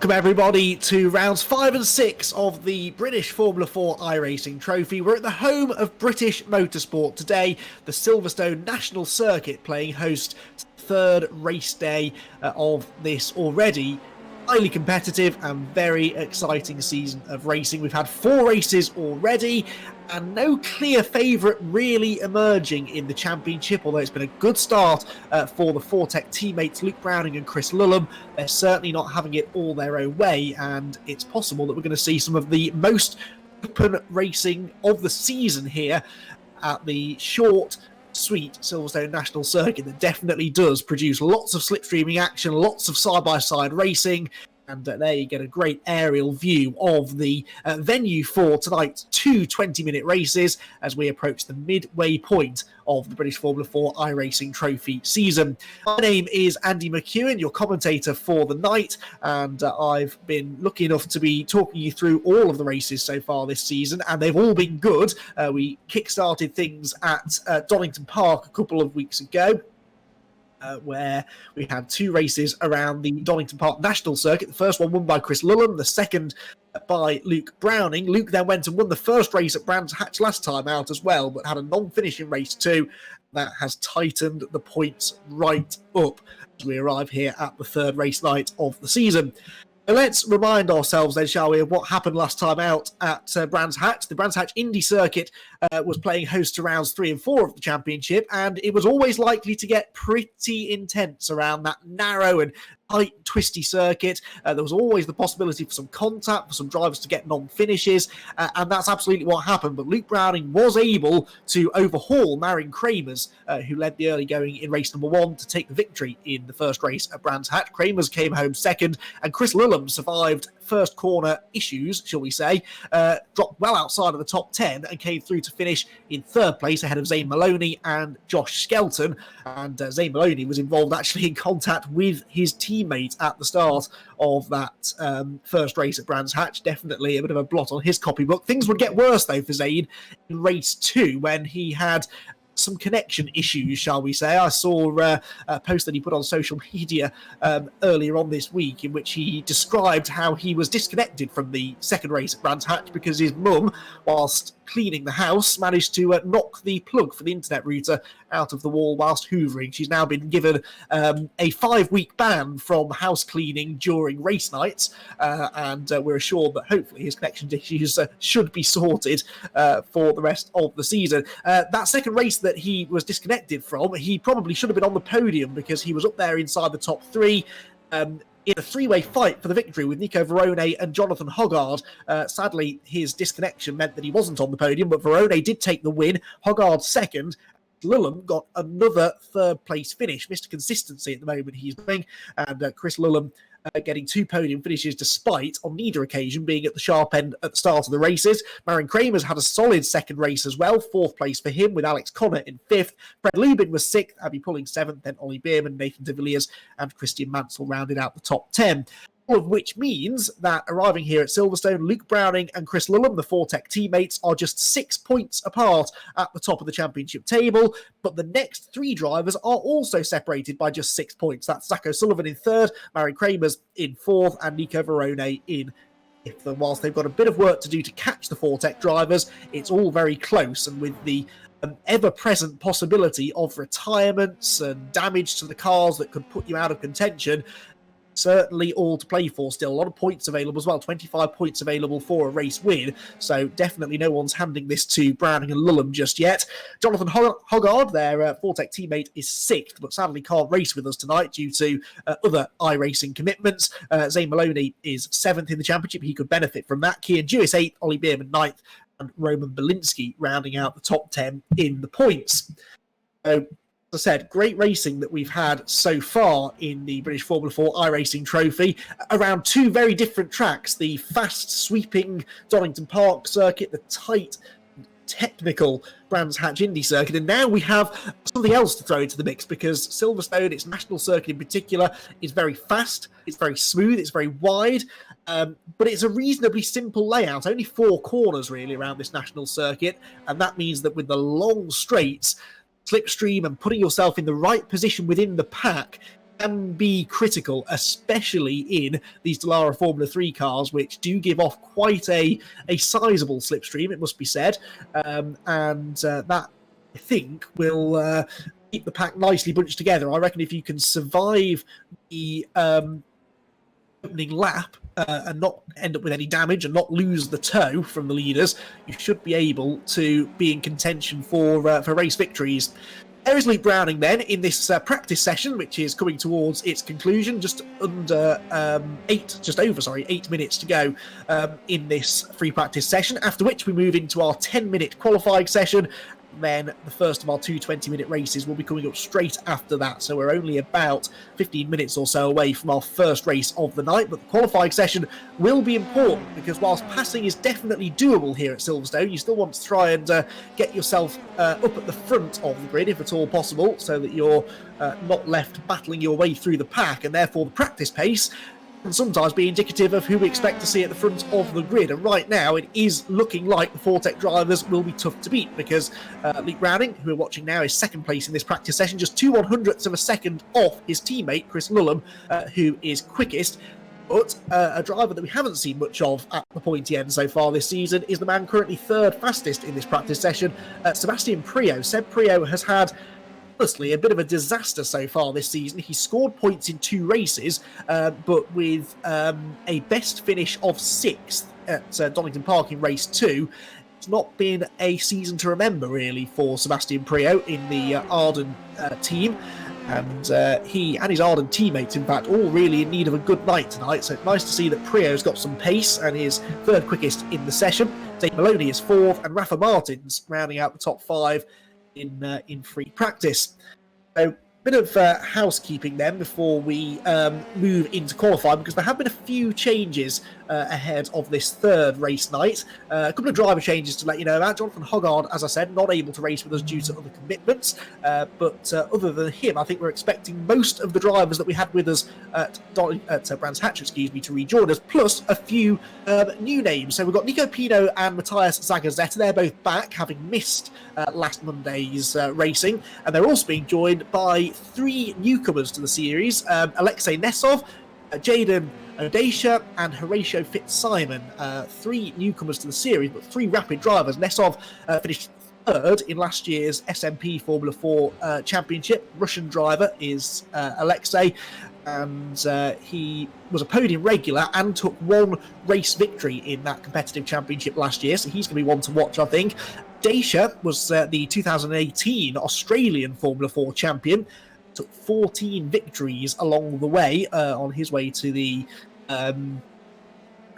Welcome everybody to rounds 5 and 6 of the British Formula 4 iRacing Trophy. We're at the home of British motorsport today, the Silverstone National Circuit, playing host to the third race day of this already highly competitive and very exciting season of racing. We've had 4 races already and no clear favourite really emerging in the championship, although it's been a good start for the Fortec teammates Luke Browning and Chris Lullum. They're certainly not having it all their own way, and it's possible that we're going to see some of the most open racing of the season here at the short, sweet Silverstone National Circuit that definitely does produce lots of slipstreaming action, lots of side-by-side racing, and there you get a great aerial view of the venue for tonight's 2 20-minute races as we approach the midway point of the British Formula 4 iRacing Trophy season. My name is Andy McEwen, your commentator for the night, and I've been lucky enough to be talking you through all of the races so far this season, and they've all been good. We kick-started things at Donington Park a couple of weeks ago, where we had 2 races around the Donington Park National Circuit. The first one won by Chris Lullum, the second by Luke Browning. Luke then went and won the first race at Brands Hatch last time out as well, but had a non-finishing race too. That has tightened the points right up as we arrive here at the third race night of the season. So let's remind ourselves then, shall we, of what happened last time out at Brands Hatch. The Brands Hatch Indy Circuit was playing host to rounds 3 and 4 of the championship, and it was always likely to get pretty intense around that narrow and tight, twisty circuit. There was always the possibility for some contact, for some drivers to get non-finishes, and that's absolutely what happened. But Luke Browning was able to overhaul Marion Kramers, who led the early going in race number 1, to take the victory in the first race at Brands Hatch. Kramers came home second, and Chris Lullum survived first corner issues, shall we say, dropped well outside of the top 10 and came through to finish in third place ahead of Zane Maloney and Josh Skelton. And Zane Maloney was involved actually in contact with his teammate at the start of that first race at Brands Hatch. Definitely a bit of a blot on his copybook. Things would get worse though for Zane in race 2 when he had some connection issues, shall we say. I saw a post that he put on social media earlier on this week in which he described how he was disconnected from the second race at Brands Hatch because his mum, whilst cleaning the house, managed to knock the plug for the internet router out of the wall whilst hoovering. She's now been given a 5-week ban from house cleaning during race nights, and we're assured that hopefully his connection issues should be sorted for the rest of the season. That second race that he was disconnected from, he probably should have been on the podium because he was up there inside the top 3. In a 3-way fight for the victory with Nico Verone and Jonathan Hoggard. Sadly, his disconnection meant that he wasn't on the podium, but Verone did take the win. Hoggard second. Lullum got another third-place finish. Mr. Consistency at the moment he's doing. And Chris Lullum getting 2 podium finishes despite, on neither occasion, being at the sharp end at the start of the races. Marion Kramers had a solid second race as well. 4th place for him with Alex Connor in 5th. Fred Lubin was 6th, Abby Pulling 7th, then Ollie Bierman, Nathan de Villiers and Christian Mansell rounded out the top 10. All of which means that arriving here at Silverstone, Luke Browning and Chris Lullum, the Fortec teammates, are just 6 points apart at the top of the championship table, but the next 3 drivers are also separated by just 6 points. That's Zach O'Sullivan in 3rd, Marion Kramers in 4th, and Nico Verone in 5th. And whilst they've got a bit of work to do to catch the Fortec drivers, it's all very close, and with the ever-present possibility of retirements and damage to the cars that could put you out of contention, certainly all to play for still. A lot of points available as well. 25 points available for a race win. So definitely no one's handing this to Browning and Lullum just yet. Jonathan Hoggard, their Fortec teammate, is 6th, but sadly can't race with us tonight due to other iRacing commitments. Zane Maloney is 7th in the championship. He could benefit from that. Kian Jewis 8th, Ollie Bierman 9th, and Roman Belinsky rounding out the top 10 in the points. So, as I said, great racing that we've had so far in the British Formula 4 iRacing Trophy around 2 very different tracks. The fast, sweeping Donington Park circuit, the tight, technical Brands Hatch Indy circuit, and now we have something else to throw into the mix because Silverstone, its national circuit in particular, is very fast, it's very smooth, it's very wide, but it's a reasonably simple layout. Only 4 corners really around this national circuit, and that means that with the long straights, slipstream and putting yourself in the right position within the pack can be critical, especially in these Dallara Formula 3 cars, which do give off quite a sizable slipstream, it must be said. And that, I think, will keep the pack nicely bunched together. I reckon if you can survive the opening lap and not end up with any damage and not lose the toe from the leaders, you should be able to be in contention for race victories. There is Luke Browning then in this practice session, which is coming towards its conclusion, just over 8 minutes to go in this free practice session, after which we move into our 10-minute qualifying session. Then the first of our two 20-minute races will be coming up straight after that. So we're only about 15 minutes or so away from our first race of the night. But the qualifying session will be important because whilst passing is definitely doable here at Silverstone, you still want to try and get yourself up at the front of the grid if at all possible, so that you're not left battling your way through the pack. And therefore the practice pace can sometimes be indicative of who we expect to see at the front of the grid. And right now, it is looking like the Fortec drivers will be tough to beat because Luke Browning, who we're watching now, is second place in this practice session, just 2/100ths of a second off his teammate, Chris Lulham, who is quickest. But a driver that we haven't seen much of at the pointy end so far this season is the man currently third fastest in this practice session, Sebastian Priaulx. Seb Priaulx has had honestly a bit of a disaster so far this season. He scored points in 2 races, but with a best finish of 6th at Donington Park in race 2. It's not been a season to remember really for Sebastian Priaulx in the Arden team. And he and his Arden teammates, in fact, all really in need of a good night tonight. So it's nice to see that Priaulx's got some pace and is third quickest in the session. Dave Maloney is 4th, and Rafa Martins rounding out the top 5 in free practice. So bit of housekeeping then before we move into qualifying, because there have been a few changes ahead of this third race night. A couple of driver changes to let you know about. Jonathan Hoggard, as I said, not able to race with us due to other commitments, but other than him, I think we're expecting most of the drivers that we had with us at Brands Hatch, to rejoin us, plus a few new names. So we've got Nico Pino and Matthias Zagazzetta. They're both back, having missed last Monday's racing, and they're also being joined by 3 newcomers to the series: Alexei Nesov, Jaden Odesha, and Horatio Fitzsimon. 3 newcomers to the series, but 3 rapid drivers. Nesov finished 3rd in last year's SMP Formula 4 Championship. Russian driver is Alexei, and he was a podium regular and took 1 race victory in that competitive championship last year, so he's going to be one to watch, I think. Dacia was the 2018 Australian Formula 4 champion, took 14 victories along the way on his way to the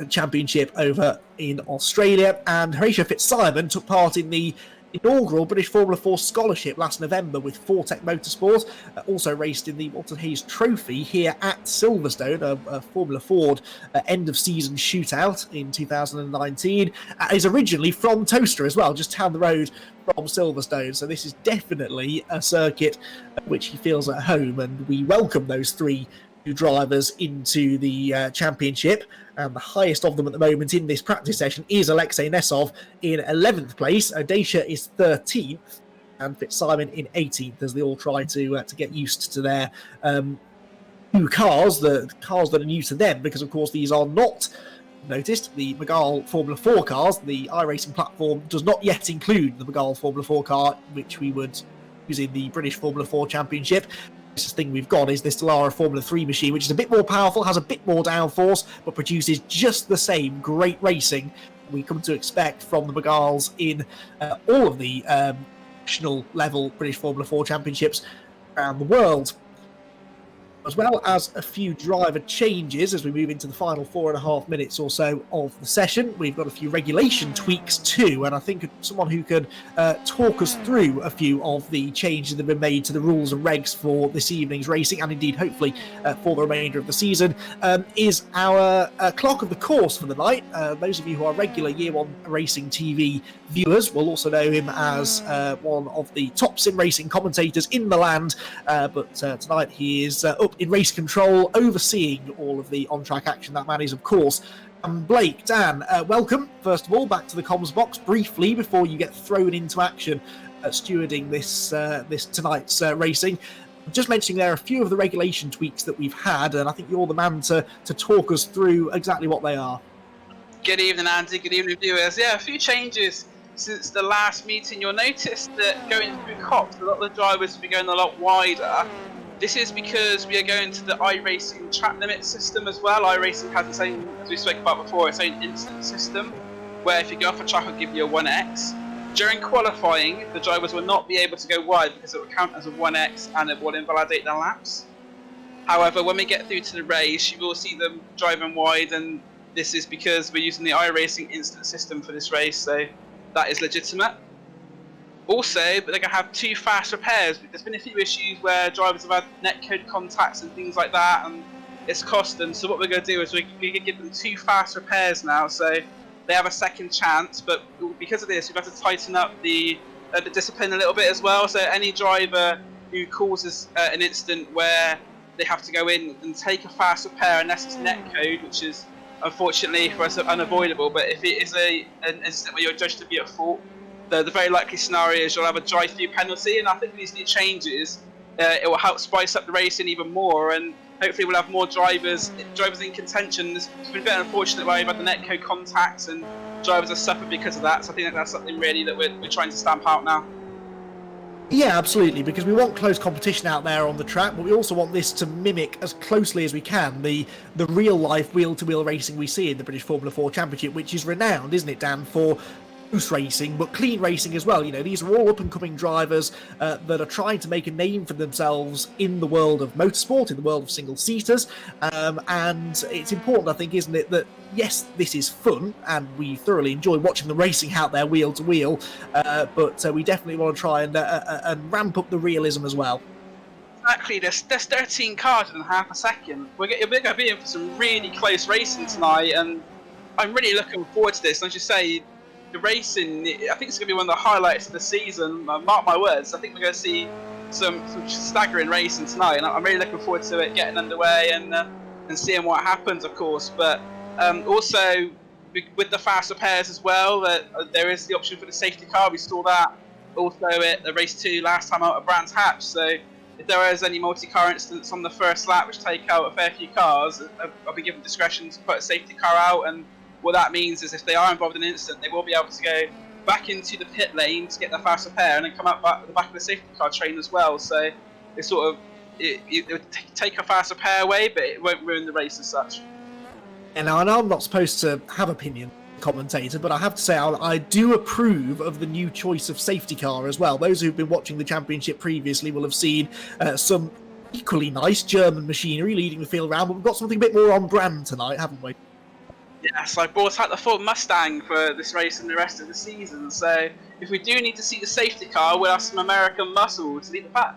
championship over in Australia. And Horatio Fitzsimon took part in the inaugural British Formula 4 scholarship last November with Fortec Motorsport. Also raced in the Walter Hayes Trophy here at Silverstone, a Formula Ford end-of-season shootout in 2019. Is originally from Toaster as well, just down the road from Silverstone. So this is definitely a circuit at which he feels at home, and we welcome those 3 new drivers into the championship. And the highest of them at the moment in this practice session is Alexei Nesov in 11th place. Odesha is 13th, and Fitzsimon in 18th, as they all try to get used to their new cars, the cars that are new to them, because of course these are not noticed the Magal Formula 4 cars. The iRacing platform does not yet include the Magal Formula 4 car, which we would use in the British Formula 4 Championship. The thing we've got is this Dallara Formula 3 machine, which is a bit more powerful, has a bit more downforce, but produces just the same great racing we come to expect from the Magals in all of the national level British Formula 4 championships around the world. As well as a few driver changes as we move into the final 4.5 minutes or so of the session. We've got a few regulation tweaks too, and I think someone who could talk us through a few of the changes that have been made to the rules and regs for this evening's racing, and indeed hopefully for the remainder of the season, is our clock of the course for the night. Those of you who are regular Year 1 Racing TV viewers will also know him as one of the top sim racing commentators in the land, but tonight he is up in race control, overseeing all of the on-track action. That man is, of course, Blake. Dan, welcome, first of all, back to the comms box briefly before you get thrown into action stewarding this tonight's racing. Just mentioning there are a few of the regulation tweaks that we've had, and I think you're the man to talk us through exactly what they are. Good evening, Andy. Good evening, viewers. Yeah, a few changes since the last meeting. You'll notice that going through COPs, a lot of the drivers will be going a lot wider. This is because we are going to the iRacing track limit system as well. iRacing has its own, as we spoke about before, its own instant system, where if you go off a track, it'll give you a 1x. During qualifying, the drivers will not be able to go wide because it will count as a 1x and it will invalidate their laps. However, when we get through to the race, you will see them driving wide, and this is because we're using the iRacing instant system for this race, so that is legitimate. Also, they're going to have 2 fast repairs. There's been a few issues where drivers have had netcode contacts and things like that, and it's cost them. So what we're going to do is we're going to give them 2 fast repairs now, so they have a second chance. But because of this, we've had to tighten up the discipline a little bit as well. So any driver who causes an incident where they have to go in and take a fast repair, unless it's netcode, which is unfortunately for us unavoidable, but if it is an incident where you're judged to be at fault, the very likely scenario is you'll have a drive-through penalty. And I think with these new changes, it will help spice up the racing even more, and hopefully we'll have more drivers in contention. It's been very unfortunate where we've had the netcode contacts and drivers have suffered because of that, so I think that's something really that we're trying to stamp out now. Yeah, absolutely, because we want close competition out there on the track, but we also want this to mimic as closely as we can the real-life wheel-to-wheel racing we see in the British Formula 4 Championship, which is renowned, isn't it, Dan, for loose racing, but clean racing as well. You know, these are all up-and-coming drivers that are trying to make a name for themselves in the world of motorsport, in the world of single-seaters, and it's important, I think, isn't it, that yes, this is fun, and we thoroughly enjoy watching the racing out there wheel to wheel, but we definitely want to try and ramp up the realism as well. Exactly, there's 13 cars in half a second. We're going to be in for some really close racing tonight, and I'm really looking forward to this. And as you say, the racing, I think it's going to be one of the highlights of the season. Mark my words, I think we're going to see some staggering racing tonight, and I'm really looking forward to it getting underway and seeing what happens, of course. But also, with the fast repairs as well, there is the option for the safety car. We saw that also at the race 2 last time out at Brands Hatch. So if there is any multi-car incidents on the first lap which take out a fair few cars, I'll be given discretion to put a safety car out. And what that means is if they are involved in an incident, they will be able to go back into the pit lane to get their fast repair and then come out the back of the safety car train as well. So it's sort of it would take a fast repair away, but it won't ruin the race as such. And I know I'm not supposed to have opinion, commentator, but I have to say I do approve of the new choice of safety car as well. Those who've been watching the championship previously will have seen some equally nice German machinery leading the field round, but we've got something a bit more on brand tonight, haven't we? Yes, I brought out the Ford Mustang for this race and the rest of the season, so if we do need to see the safety car, we'll have some American muscle to lead the pack.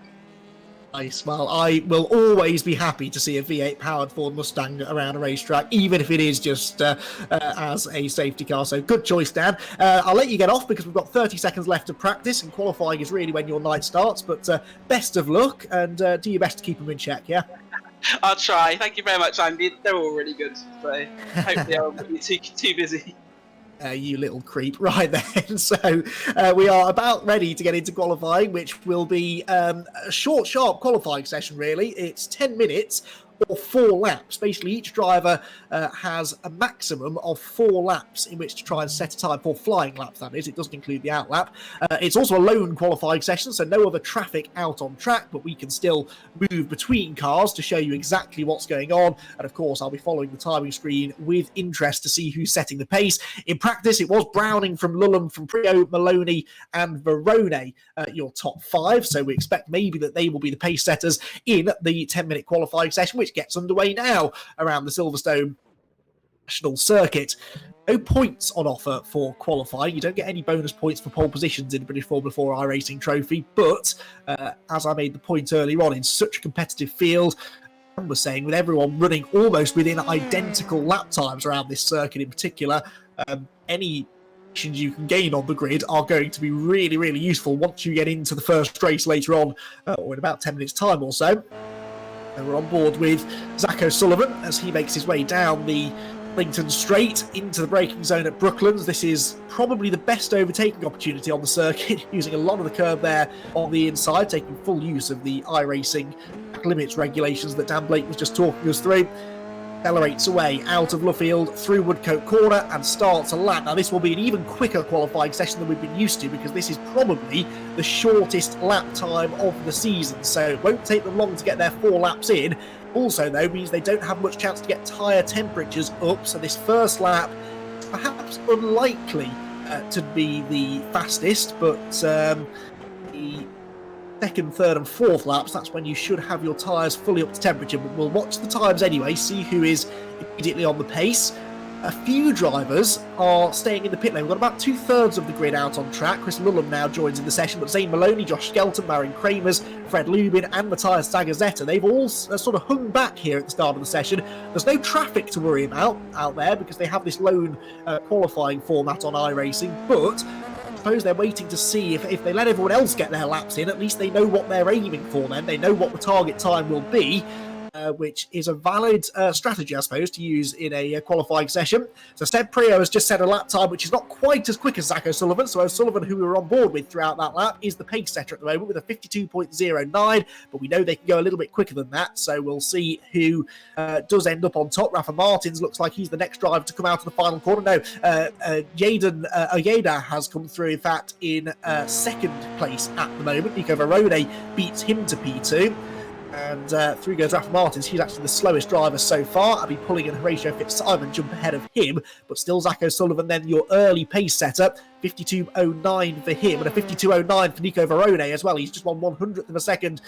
Nice. Well, I will always be happy to see a V8 powered Ford Mustang around a racetrack, even if it is just as a safety car. So good choice, Dan. I'll let you get off because we've got 30 seconds left of practice, and qualifying is really when your night starts. But best of luck, and do your best to keep them in check, yeah? I'll try. Thank you very much, Andy. They're all really good, so hopefully I won't be too busy. You little creep. Right then, so we are about ready to get into qualifying, which will be a short, sharp qualifying session, really. It's 10 minutes or 4 laps. Basically, each driver has a maximum of 4 laps in which to try and set a time for flying laps, that is. It doesn't include the out lap. It's also a lone qualifying session, so no other traffic out on track, but we can still move between cars to show you exactly what's going on. And of course, I'll be following the timing screen with interest to see who's setting the pace. In practice, it was Browning from Lulham, from Prio, Maloney and Verone, your top 5. So we expect maybe that they will be the pace setters in the 10-minute qualifying session, which gets underway now around the Silverstone National Circuit. No points on offer for qualifying. You don't get any bonus points for pole positions in the British Formula 4 iRacing Trophy, but as I made the point earlier on, in such a competitive field, I was saying, with everyone running almost within identical lap times around this circuit in particular, any positions you can gain on the grid are going to be really, really useful once you get into the first race later on, or in about 10 minutes' time or so. And we're on board with Zach O'Sullivan as he makes his way down the Lincoln straight into the braking zone at Brooklands. This is probably the best overtaking opportunity on the circuit, using a lot of the curb there on the inside, taking full use of the iRacing limits regulations that Dan Blake was just talking us through. Accelerates away out of Luffield through Woodcote Corner and starts a lap. Now this will be an even quicker qualifying session than we've been used to, because this is probably the shortest lap time of the season, so it won't take them long to get their 4 laps in. Also though, means they don't have much chance to get tyre temperatures up, so this first lap is perhaps unlikely to be the fastest, but the second, third and fourth laps, that's when you should have your tyres fully up to temperature. But we'll watch the times anyway, see who is immediately on the pace. A few drivers are staying in the pit lane. We've got about 2/3 of the grid out on track. Chris Lulham now joins in the session, but Zane Maloney, Josh Skelton, Marin Kramers, Fred Lubin and Matthias Zagazzetta, they've all sort of hung back here at the start of the session. There's no traffic to worry about out there because they have this lone qualifying format on iRacing, but I suppose they're waiting to see if they let everyone else get their laps in, at least they know what they're aiming for then. They know what the target time will be, which is a valid strategy, I suppose, to use in a qualifying session. So Seb Prio has just set a lap time which is not quite as quick as Zach O'Sullivan. So O'Sullivan, who we were on board with throughout that lap, is the pace setter at the moment with a 52.09, but we know they can go a little bit quicker than that, so we'll see who does end up on top. Rafa Martins looks like he's the next driver to come out of the final corner. No, Jaden Oyeda has come through, in fact, in second place at the moment. Nico Verone beats him to P2. And through goes Rafa Martins. He's actually the slowest driver so far. Abby Pulling and Horatio Fitzsimon jump ahead of him, but still Zach O'Sullivan then your early pace setter. 52.09 for him and a 52.09 for Nico Verone as well. He's just 1/100th of a second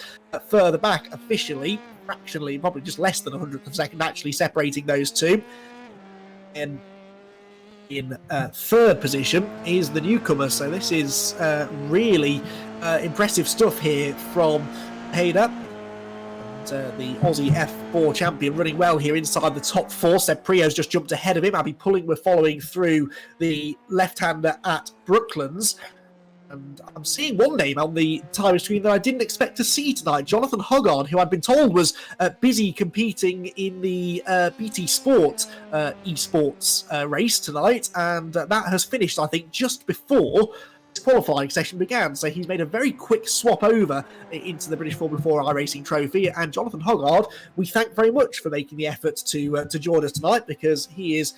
further back officially, fractionally, probably just less than 100th of a second actually separating those two. And in third position is the newcomer, so this is really impressive stuff here from Hayder. The Aussie F4 champion running well here inside the top 4. Seb Prio's just jumped ahead of him. Abby Pulling we're following through the left-hander at Brooklands. And I'm seeing one name on the time screen that I didn't expect to see tonight. Jonathan Hoggard, who I'd been told was busy competing in the BT Sport esports race tonight. And that has finished, I think, just before qualifying session began, so he's made a very quick swap over into the British Formula 4 iRacing Trophy. And Jonathan Hoggard, we thank very much for making the effort to join us tonight, because he is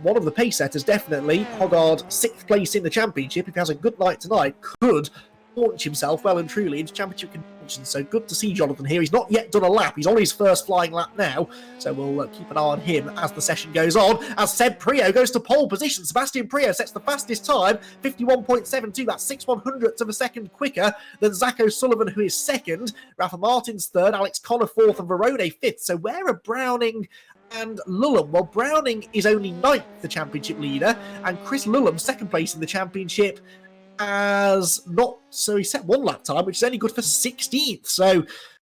one of the pace setters, definitely. Hoggard, 6th place in the championship, if he has a good night tonight, could launch himself well and truly into championship contention. So good to see Jonathan here. He's not yet done a lap. He's on his first flying lap now, so we'll keep an eye on him as the session goes on. As Seb Prio goes to pole position, Sebastian Prio sets the fastest time, 51.72. That's 6/100ths of a second quicker than Zach O'Sullivan, who is second. Rafa Martins third, Alex Connor fourth, and Verone fifth. So where are Browning and Lulham? Well, Browning is only 9th, the championship leader, and Chris Lulham, second place in the championship, has not, so he set 1 lap time, which is only good for 16th. So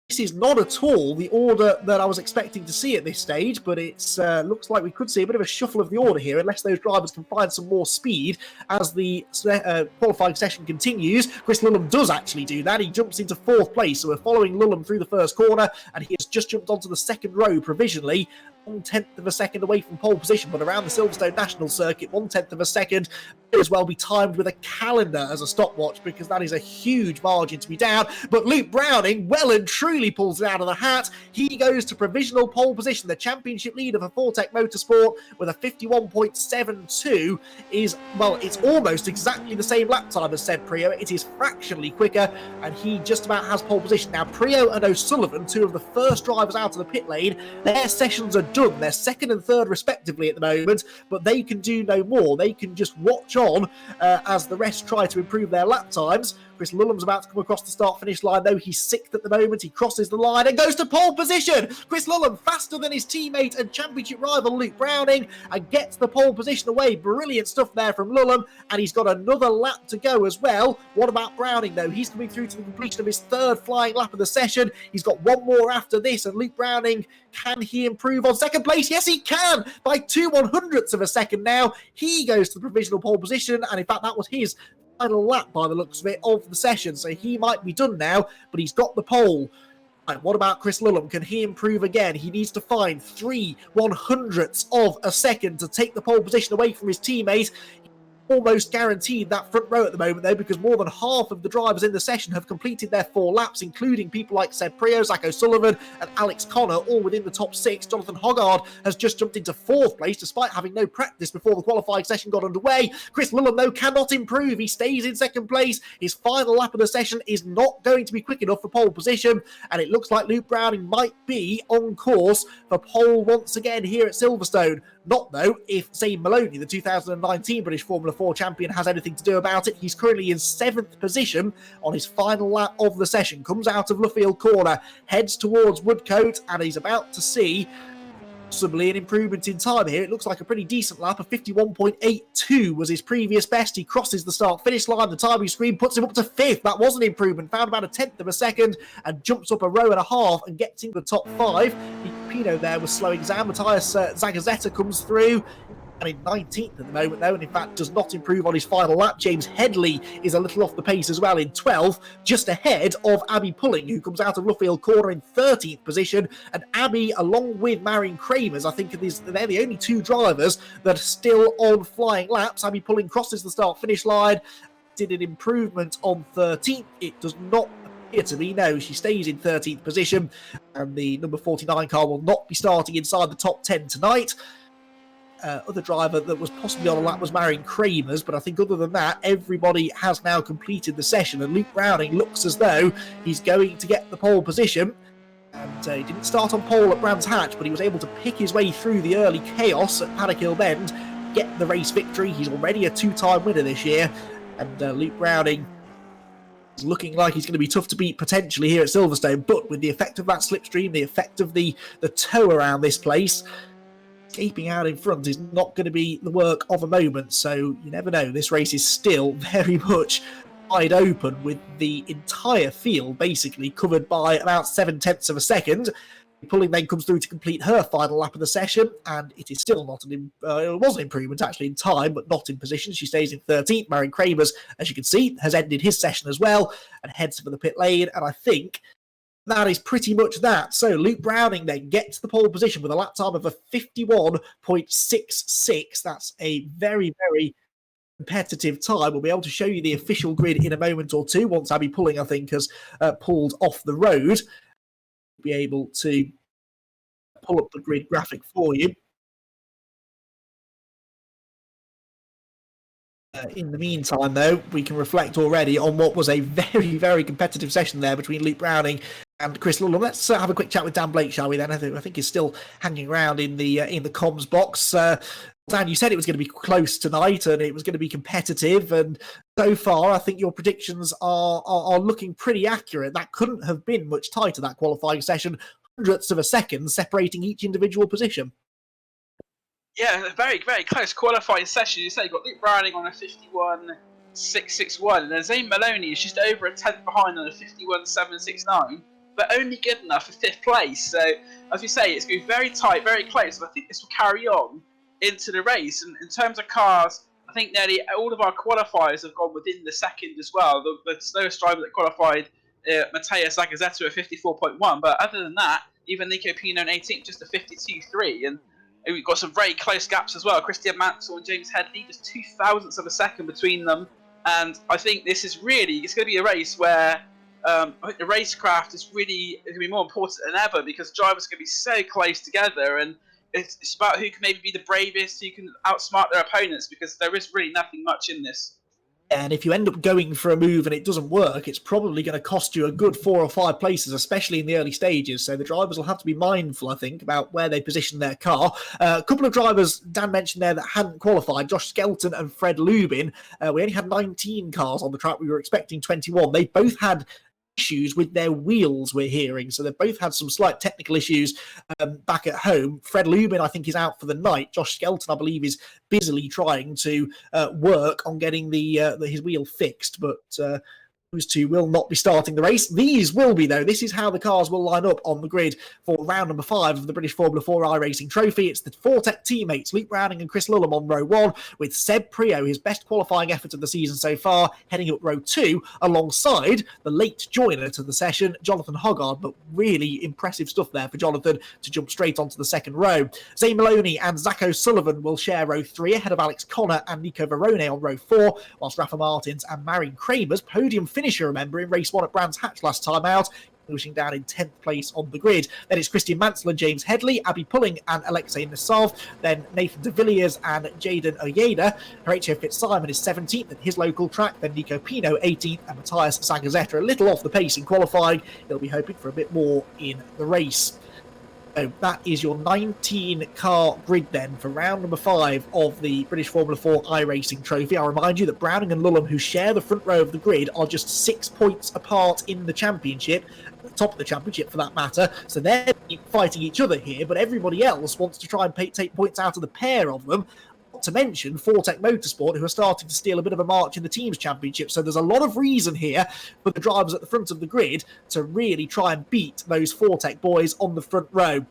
this is not at all the order that I was expecting to see at this stage, but it looks like we could see a bit of a shuffle of the order here, unless those drivers can find some more speed as the qualifying session continues. Chris Lulham does actually do that. He jumps into 4th place, so we're following Lulham through the first corner, and he has just jumped onto the second row provisionally. 1/10 of a second away from pole position, but around the Silverstone National Circuit, 1/10 of a second may as well be timed with a calendar as a stopwatch, because that is a huge margin to be down. But Luke Browning well and truly pulls it out of the hat. He goes to provisional pole position. The championship leader for Fortec Motorsport with a 51.72 is, well, it's almost exactly the same lap time as Seb Prio. It is fractionally quicker, and he just about has pole position. Now, Prio and O'Sullivan, 2 of the first drivers out of the pit lane, their sessions are done. They're 2nd and 3rd respectively at the moment, but they can do no more. They can just watch on as the rest try to improve their lap times. Chris Lulham's about to come across the start-finish line, though. He's 6th at the moment. He crosses the line and goes to pole position. Chris Lulham faster than his teammate and championship rival Luke Browning, and gets the pole position away. Brilliant stuff there from Lulham, and he's got another lap to go as well. What about Browning, though? He's coming through to the completion of his 3rd flying lap of the session. He's got 1 more after this, and Luke Browning, can he improve on 2nd place? Yes, he can, by 2/100ths of a second now. He goes to the provisional pole position, and in fact, that was his final lap by the looks of it of the session, so he might be done now, but he's got the pole. What about Chris Lullum? Can he improve again? He needs to find 3/100ths of a second to take the pole position away from his teammate. Almost guaranteed that front row at the moment, though, because more than half of the drivers in the session have completed their 4 laps, including people like Seb Prio, Zach O'Sullivan, and Alex Connor, all within the top 6. Jonathan Hoggard has just jumped into 4th place, despite having no practice before the qualifying session got underway. Chris Lullum, though, cannot improve. He stays in 2nd place. His final lap of the session is not going to be quick enough for pole position, and it looks like Luke Browning might be on course for pole once again here at Silverstone. Not, though, if Zane Maloney, the 2019 British Formula 4 champion, has anything to do about it. He's currently in 7th position on his final lap of the session. Comes out of Luffield Corner, heads towards Woodcote, and he's about to see possibly an improvement in time here. It looks like a pretty decent lap. A 51.82 was his previous best. He crosses the start-finish line. The timing screen puts him up to 5th. That was an improvement. Found about a 1/10 of a second and jumps up a row and a half and gets into the top 5. Pinot there was slowing down. Matthias Zagazzetta comes through. And in 19th at the moment, though, and in fact does not improve on his final lap. James Headley is a little off the pace as well in 12th, just ahead of Abby Pulling, who comes out of Luffield Corner in 13th position. And Abby, along with Marion Kramers, I think they're the only 2 drivers that are still on flying laps. Abby Pulling crosses the start-finish line, did an improvement on 13th. It does not appear to be, no, she stays in 13th position, and the number 49 car will not be starting inside the top 10 tonight. Other driver that was possibly on a lap was Marion Kramers, but I think other than that, everybody has now completed the session, and Luke Browning looks as though he's going to get the pole position. And he didn't start on pole at Brands Hatch, but he was able to pick his way through the early chaos at Paddock Hill Bend, get the race victory. He's already a 2-time winner this year, and Luke Browning is looking like he's going to be tough to beat potentially here at Silverstone, but with the effect of that slipstream, the effect of the tow around this place, escaping out in front is not going to be the work of a moment. So you never know. This race is still very much wide open, with the entire field basically covered by about 7/10 of a second. Pulling then comes through to complete her final lap of the session, and it is still not it was an improvement actually in time, but not in position. She stays in 13th. Marion Kramers, as you can see, has ended his session as well and heads for the pit lane. And I think that is pretty much that. So Luke Browning then gets the pole position with a lap time of a 51.66. That's a very, very competitive time. We'll be able to show you the official grid in a moment or two once Abby Pulling, I think, has pulled off the road. We'll be able to pull up the grid graphic for you. In the meantime, though, we can reflect already on what was a very, very competitive session there between Luke Browning and Chris Lullum. Let's have a quick chat with Dan Blake, shall we? Then I think he's still hanging around in the comms box. Dan, you said it was going to be close tonight and it was going to be competitive, and so far, I think your predictions are looking pretty accurate. That couldn't have been much tighter, that qualifying session. 100ths of a second separating each individual position. Yeah, very, very close qualifying session. You say you've got Luke Browning on a 51.661, and then Zane Maloney is just over a 10th behind on a 51.769, but only good enough for 5th place. So, as you say, it's going to be very tight, very close, and I think this will carry on into the race. And in terms of cars, I think nearly all of our qualifiers have gone within the second as well. The slowest driver that qualified, Matthias Zagazzetta, at 54.1, but other than that, even Nico Pino in 18th, just a 52.3, and we've got some very close gaps as well. Christian Mansell and James Headley, just 0.02 of a second between them. And I think this is really, it's going to be a race where I think the racecraft is really going to be more important than ever, because drivers are going to be so close together, and it's about who can maybe be the bravest, who can outsmart their opponents, because there is really nothing much in this. And if you end up going for a move and it doesn't work, it's probably going to cost you a good 4 or 5 places, especially in the early stages. So the drivers will have to be mindful, I think, about where they position their car. A couple of drivers Dan mentioned there that hadn't qualified, Josh Skelton and Fred Lubin. We only had 19 cars on the track. We were expecting 21. They both had issues with their wheels, we're hearing. So they've both had some slight technical issues back at home. Fred Lubin, I think, is out for the night. Josh Skelton, I believe, is busily trying to work on getting his wheel fixed. But Those two will not be starting the race. These will be, though. This is how the cars will line up on the grid for round number 5 of the British Formula 4 iRacing Trophy. It's the Fortec teammates, Luke Browning and Chris Lullum on row 1, with Seb Prio, his best qualifying effort of the season so far, heading up row 2, alongside the late joiner to the session, Jonathan Hoggard. But really impressive stuff there for Jonathan to jump straight onto the second row. Zane Maloney and Zach O'Sullivan will share row 3, ahead of Alex Connor and Nico Verone on row 4, whilst Rafa Martins and Marion Kramer's podium finisher, remember, in race 1 at Brands Hatch last time out, pushing down in 10th place on the grid. Then it's Christian Mansell and James Headley, Abby Pulling and Alexei Nassov, then Nathan de Villiers and Jaden Ojeda. Horatio Fitzsimon is 17th at his local track, then Nico Pino 18th, and Matthias Zagazeta a little off the pace in qualifying. He'll be hoping for a bit more in the race. So that is your 19-car grid then for round number 5 of the British Formula 4 iRacing Trophy. I remind you that Browning and Lullum, who share the front row of the grid, are just 6 points apart in the championship, the top of the championship for that matter. So they're fighting each other here, but everybody else wants to try and take points out of the pair of them. Not to mention Fortec Motorsport, who are starting to steal a bit of a march in the Teams Championship. So there's a lot of reason here for the drivers at the front of the grid to really try and beat those Fortec boys on the front row.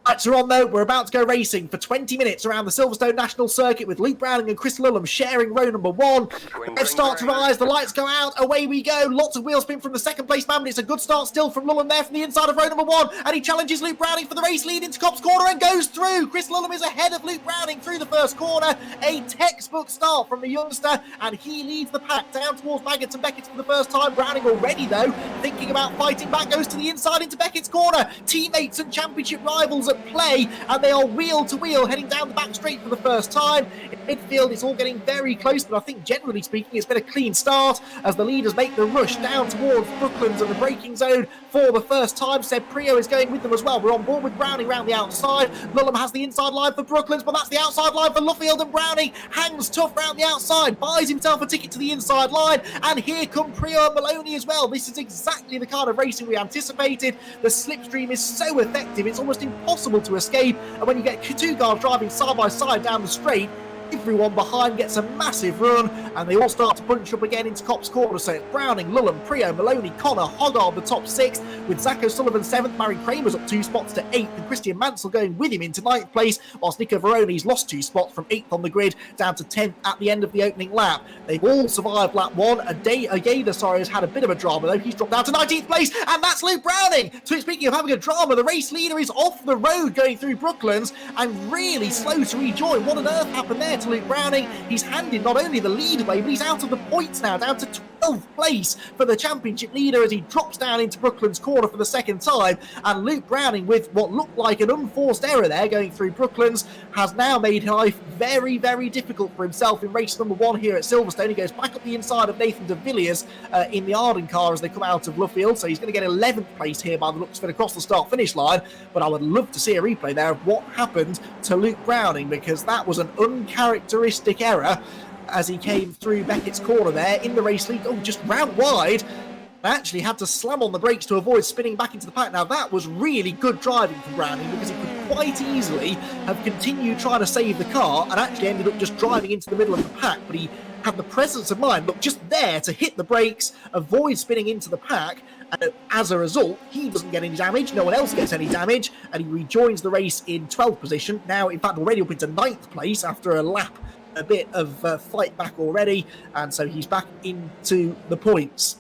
Lights are on, though. We're about to go racing for 20 minutes around the Silverstone National Circuit with Luke Browning and Chris Lullum sharing row number 1. Let's start to rise. The lights go out. Away we go. Lots of wheel spin from the second place man, but it's a good start still from Lullum there from the inside of row number 1. And he challenges Luke Browning for the race lead into Copse Corner and goes through. Chris Lullum is ahead of Luke Browning through the first corner. A textbook start from the youngster, and he leads the pack down towards Baggett and Beckett for the first time. Browning already, though, thinking about fighting back, goes to the inside into Beckett's corner. Teammates and championship rivals at play, and they are wheel to wheel heading down the back straight for the first time. In midfield, it's all getting very close, but I think generally speaking, it's been a clean start as the leaders make the rush down towards Brooklands and the braking zone for the first time. Seb Prio is going with them as well. We're on board with Browning round the outside. Lullum has the inside line for Brooklands, but that's the outside line for Luffield, and Browning hangs tough round the outside, buys himself a ticket to the inside line, and here come Prio and Maloney as well. This is exactly the kind of racing we anticipated. The slipstream is so effective, it's almost impossible to escape, and when you get 2 cars driving side by side down the straight, everyone behind gets a massive run, and they all start to bunch up again into Copse Corner. So it's Browning, Lullum, Prio, Maloney, Connor, Hoggard the top 6, with Zach O'Sullivan 7th, Marion Kramer's up 2 spots to 8th, and Christian Mansell going with him into 9th place, whilst Nico Verone's lost 2 spots from 8th on the grid down to 10th at the end of the opening lap. They've all survived lap 1. Ojeda, has had a bit of a drama though. He's dropped down to 19th place, and that's Luke Browning. So speaking of having a drama, the race leader is off the road going through Brooklands and really slow to rejoin. What on earth happened there to Luke Browning? He's handed not only the lead away, but he's out of the points now, down to 12th place for the championship leader as he drops down into Brooklands corner for the second time. And Luke Browning, with what looked like an unforced error there going through Brooklands, has now made life very, very difficult for himself in race number 1 here at Silverstone. He goes back up the inside of Nathan de Villiers in the Arden car as they come out of Luffield, so he's going to get 11th place here by the looks of it across the start-finish line. But I would love to see a replay there of what happened to Luke Browning, because that was an uncharacteristic error as he came through Beckett's corner there in the race lead. Oh, just round wide. Actually had to slam on the brakes to avoid spinning back into the pack. Now that was really good driving from Browning, because he could quite easily have continued trying to save the car and actually ended up just driving into the middle of the pack. But he had the presence of mind, look, just there to hit the brakes, avoid spinning into the pack, and as a result, he doesn't get any damage, no one else gets any damage, and he rejoins the race in 12th position. Now, in fact, already up into 9th place after a lap, a bit of fight back already, and so he's back into the points.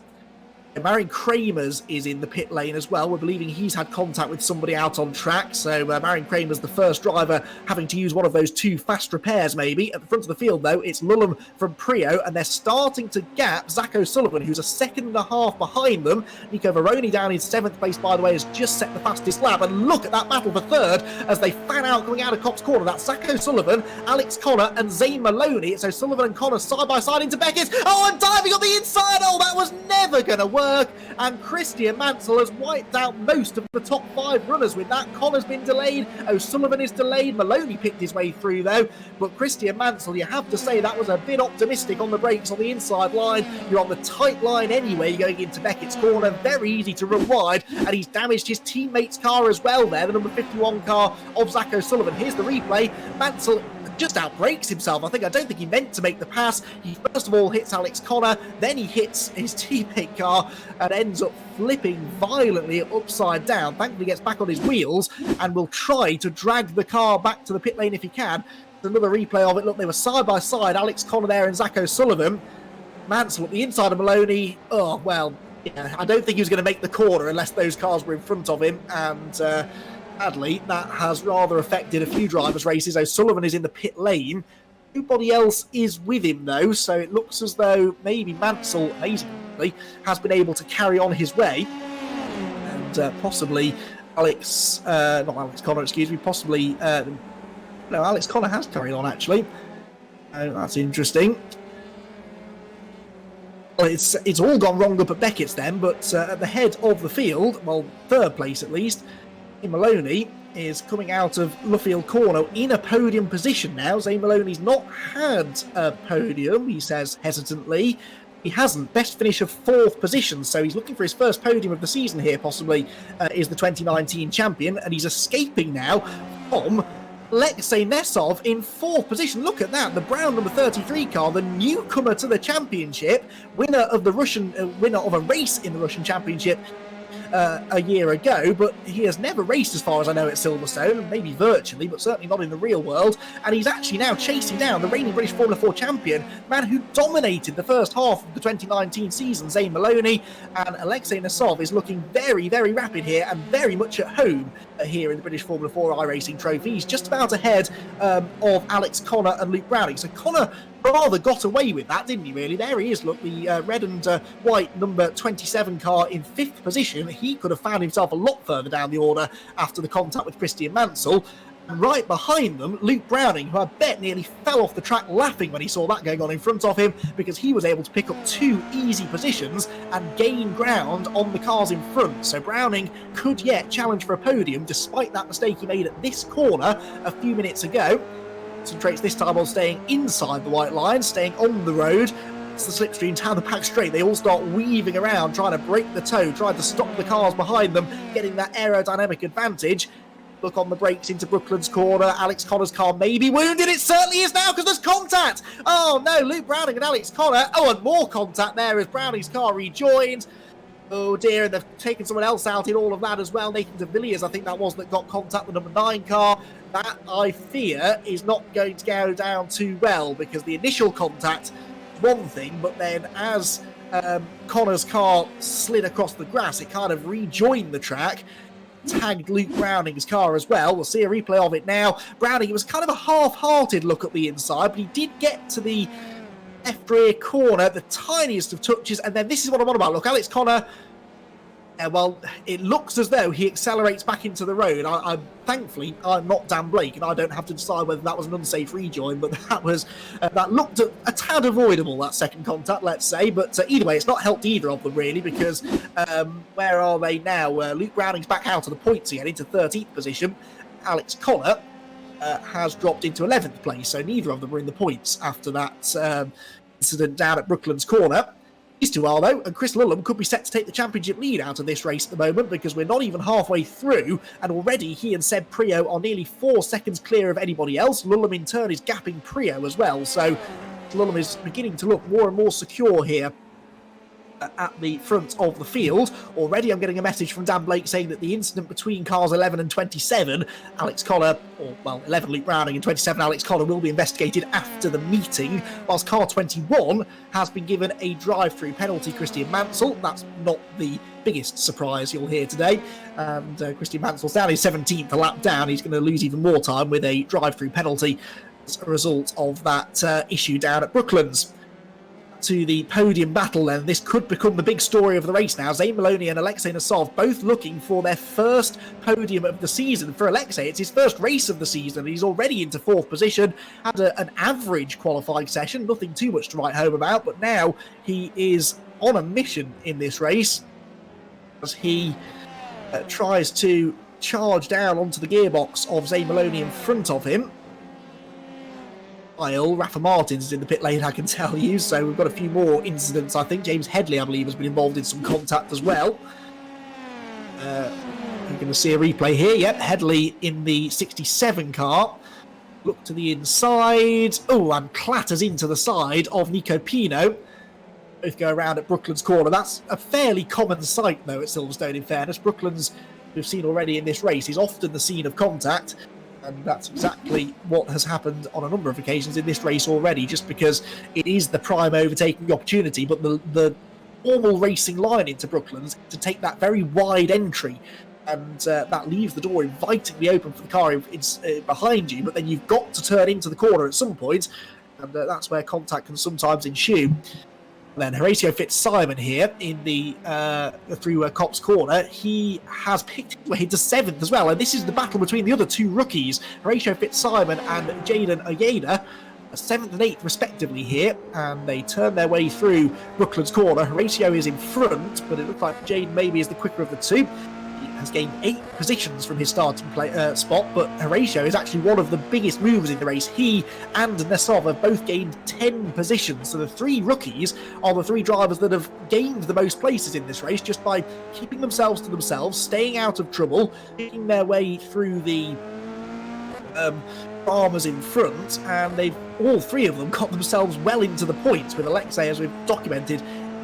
Marion Kramer's is in the pit lane as well. We're believing he's had contact with somebody out on track. So Marion Kramer's the first driver having to use one of those 2 fast repairs maybe. At the front of the field, though, it's Lullum from Prio, and they're starting to gap Zach O'Sullivan, who's a second and a half behind them. Nico Verone down in 7th place, by the way, has just set the fastest lap. And look at that battle for 3rd as they fan out coming out of Copse Corner. That's Zach O'Sullivan, Alex Connor, and Zane Maloney. It's O'Sullivan and Connor side by side into Beckett. Oh, and diving on the inside. Oh, that was never going to work. And Christian Mansell has wiped out most of the top 5 runners with that. Connor's been delayed, O'Sullivan is delayed, Maloney picked his way through though, but Christian Mansell, you have to say that was a bit optimistic on the brakes on the inside line. You're on the tight line anyway going into Beckett's corner, very easy to run wide, and he's damaged his teammate's car as well there, the number 51 car of Zach O'Sullivan. Here's the replay. Mansell just outbrakes himself. I don't think he meant to make the pass. He first of all hits Alex Connor, then he hits his teammate car and ends up flipping violently upside down. Thankfully gets back on his wheels and will try to drag the car back to the pit lane if he can. Another replay of it. Look, they were side by side, Alex Connor there and Zach O'Sullivan. Mansell at the inside of Maloney. Oh, well, yeah, I don't think he was going to make the corner unless those cars were in front of him. And sadly, that has rather affected a few drivers' races. O'Sullivan is in the pit lane. Nobody else is with him, though. So it looks as though maybe Mansell, amazingly, has been able to carry on his way. And possibly not Alex Connor, excuse me, possibly... no, Alex Connor has carried on, actually. That's interesting. Well, it's all gone wrong up at Beckett's then, but at the head of the field, well, third place at least, Maloney is coming out of Luffield Corner in a podium position now. Zane Maloney's not had a podium, he says hesitantly. He hasn't. Best finish of 4th position, so he's looking for his first podium of the season here, possibly, is the 2019 champion, and he's escaping now from Alexei Nesov in 4th position. Look at that, the brown number 33 car, the newcomer to the championship, winner of a race in the Russian championship a year ago, but he has never raced as far as I know at Silverstone, maybe virtually, but certainly not in the real world, and he's actually now chasing down the reigning British Formula 4 champion, man who dominated the first half of the 2019 season, Zane Maloney, and Alexei Nesov is looking very, very rapid here and very much at home here in the British Formula 4 iRacing Trophy. He's just about ahead of Alex Connor and Luke Browning, so Connor rather got away with that, didn't he, really? There he is, look, the red and white number 27 car in 5th position. He could have found himself a lot further down the order after the contact with Christian Mansell. And right behind them, Luke Browning, who I bet nearly fell off the track laughing when he saw that going on in front of him, because he was able to pick up 2 easy positions and gain ground on the cars in front. So Browning could yet challenge for a podium, despite that mistake he made at this corner a few minutes ago. Concentrates this time on staying inside the white line, staying on the road. It's the slipstream down the back straight. They all start weaving around, trying to break the toe, trying to stop the cars behind them, getting that aerodynamic advantage. Look on the brakes into Brooklands corner. Alex Connor's car may be wounded. It certainly is now because there's contact. Oh no, Luke Browning and Alex Connor. Oh, and more contact there as Browning's car rejoined. Oh dear, and they've taken someone else out in all of that as well. Nathan de Villiers, I think that was, that got contact with the number 9 car. That, I fear, is not going to go down too well, because the initial contact is one thing, but then as Connor's car slid across the grass, it kind of rejoined the track, tagged Luke Browning's car as well. We'll see a replay of it now. Browning, it was kind of a half-hearted look at the inside, but he did get to the left rear corner, the tiniest of touches, and then this is what I'm on about. Look, Alex Connor, well, it looks as though he accelerates back into the road. Thankfully, I'm not Dan Blake, and I don't have to decide whether that was an unsafe rejoin, but that looked a tad avoidable, that second contact, let's say. But either way, it's not helped either of them, really, because where are they now? Luke Browning's back out of the points again, into 13th position. Alex Connor has dropped into 11th place, so neither of them are in the points after that incident down at Brooklands corner. These two are, though, and Chris Lulham could be set to take the championship lead out of this race at the moment, because we're not even halfway through, and already he and Seb Prio are nearly 4 seconds clear of anybody else. Lulham, in turn, is gapping Prio as well, so Lulham is beginning to look more and more secure here at the front of the field. Already I'm getting a message from Dan Blake saying that the incident between cars 11 and 27, Alex Connor, or well, 11 Luke Browning and 27 Alex Connor, will be investigated after the meeting, whilst car 21 has been given a drive-through penalty. Christian Mansell, that's not the biggest surprise you'll hear today, and Christian Mansell's down his 17th, a lap down. He's going to lose even more time with a drive-through penalty as a result of that issue down at Brooklands. To the podium battle then. This could become the big story of the race now. Zane Maloney and Alexei Nesov both looking for their first podium of the season. For Alexei, it's his first race of the season. He's already into 4th position, had an average qualifying session, nothing too much to write home about, but now he is on a mission in this race as he tries to charge down onto the gearbox of Zane Maloney in front of him. Rafa Martins is in the pit lane, I can tell you, so we've got a few more incidents. I think James Headley, I believe, has been involved in some contact as well. You're going to see a replay here. Yep, Headley in the 67 car. Look to the inside. Oh, and clatters into the side of Nico Pino. Both go around at Brooklands corner. That's a fairly common sight, though, at Silverstone, in fairness. Brooklands, we've seen already in this race, is often the scene of contact. And that's exactly what has happened on a number of occasions in this race already, just because it is the prime overtaking opportunity. But the normal racing line into Brooklands to take that very wide entry, and that leaves the door invitingly open for the car behind you. But then you've got to turn into the corner at some point, and that's where contact can sometimes ensue. Then Horatio Fitzsimon here in the through Copse corner. He has picked his way to 7th as well, and this is the battle between the other two rookies, Horatio Fitzsimon and Jaden Oyeda, 7th and 8th respectively here, and they turn their way through Brooklands corner. Horatio is in front, but it looks like Jaden maybe is the quicker of the two. Has gained 8 positions from his starting spot, but Horatio is actually one of the biggest movers in the race. He and Nesov have both gained 10 positions, so the 3 rookies are the 3 drivers that have gained the most places in this race just by keeping themselves to themselves, staying out of trouble, making their way through the farmers in front, and they've all 3 of them got themselves well into the points, with Alexei, as we've documented,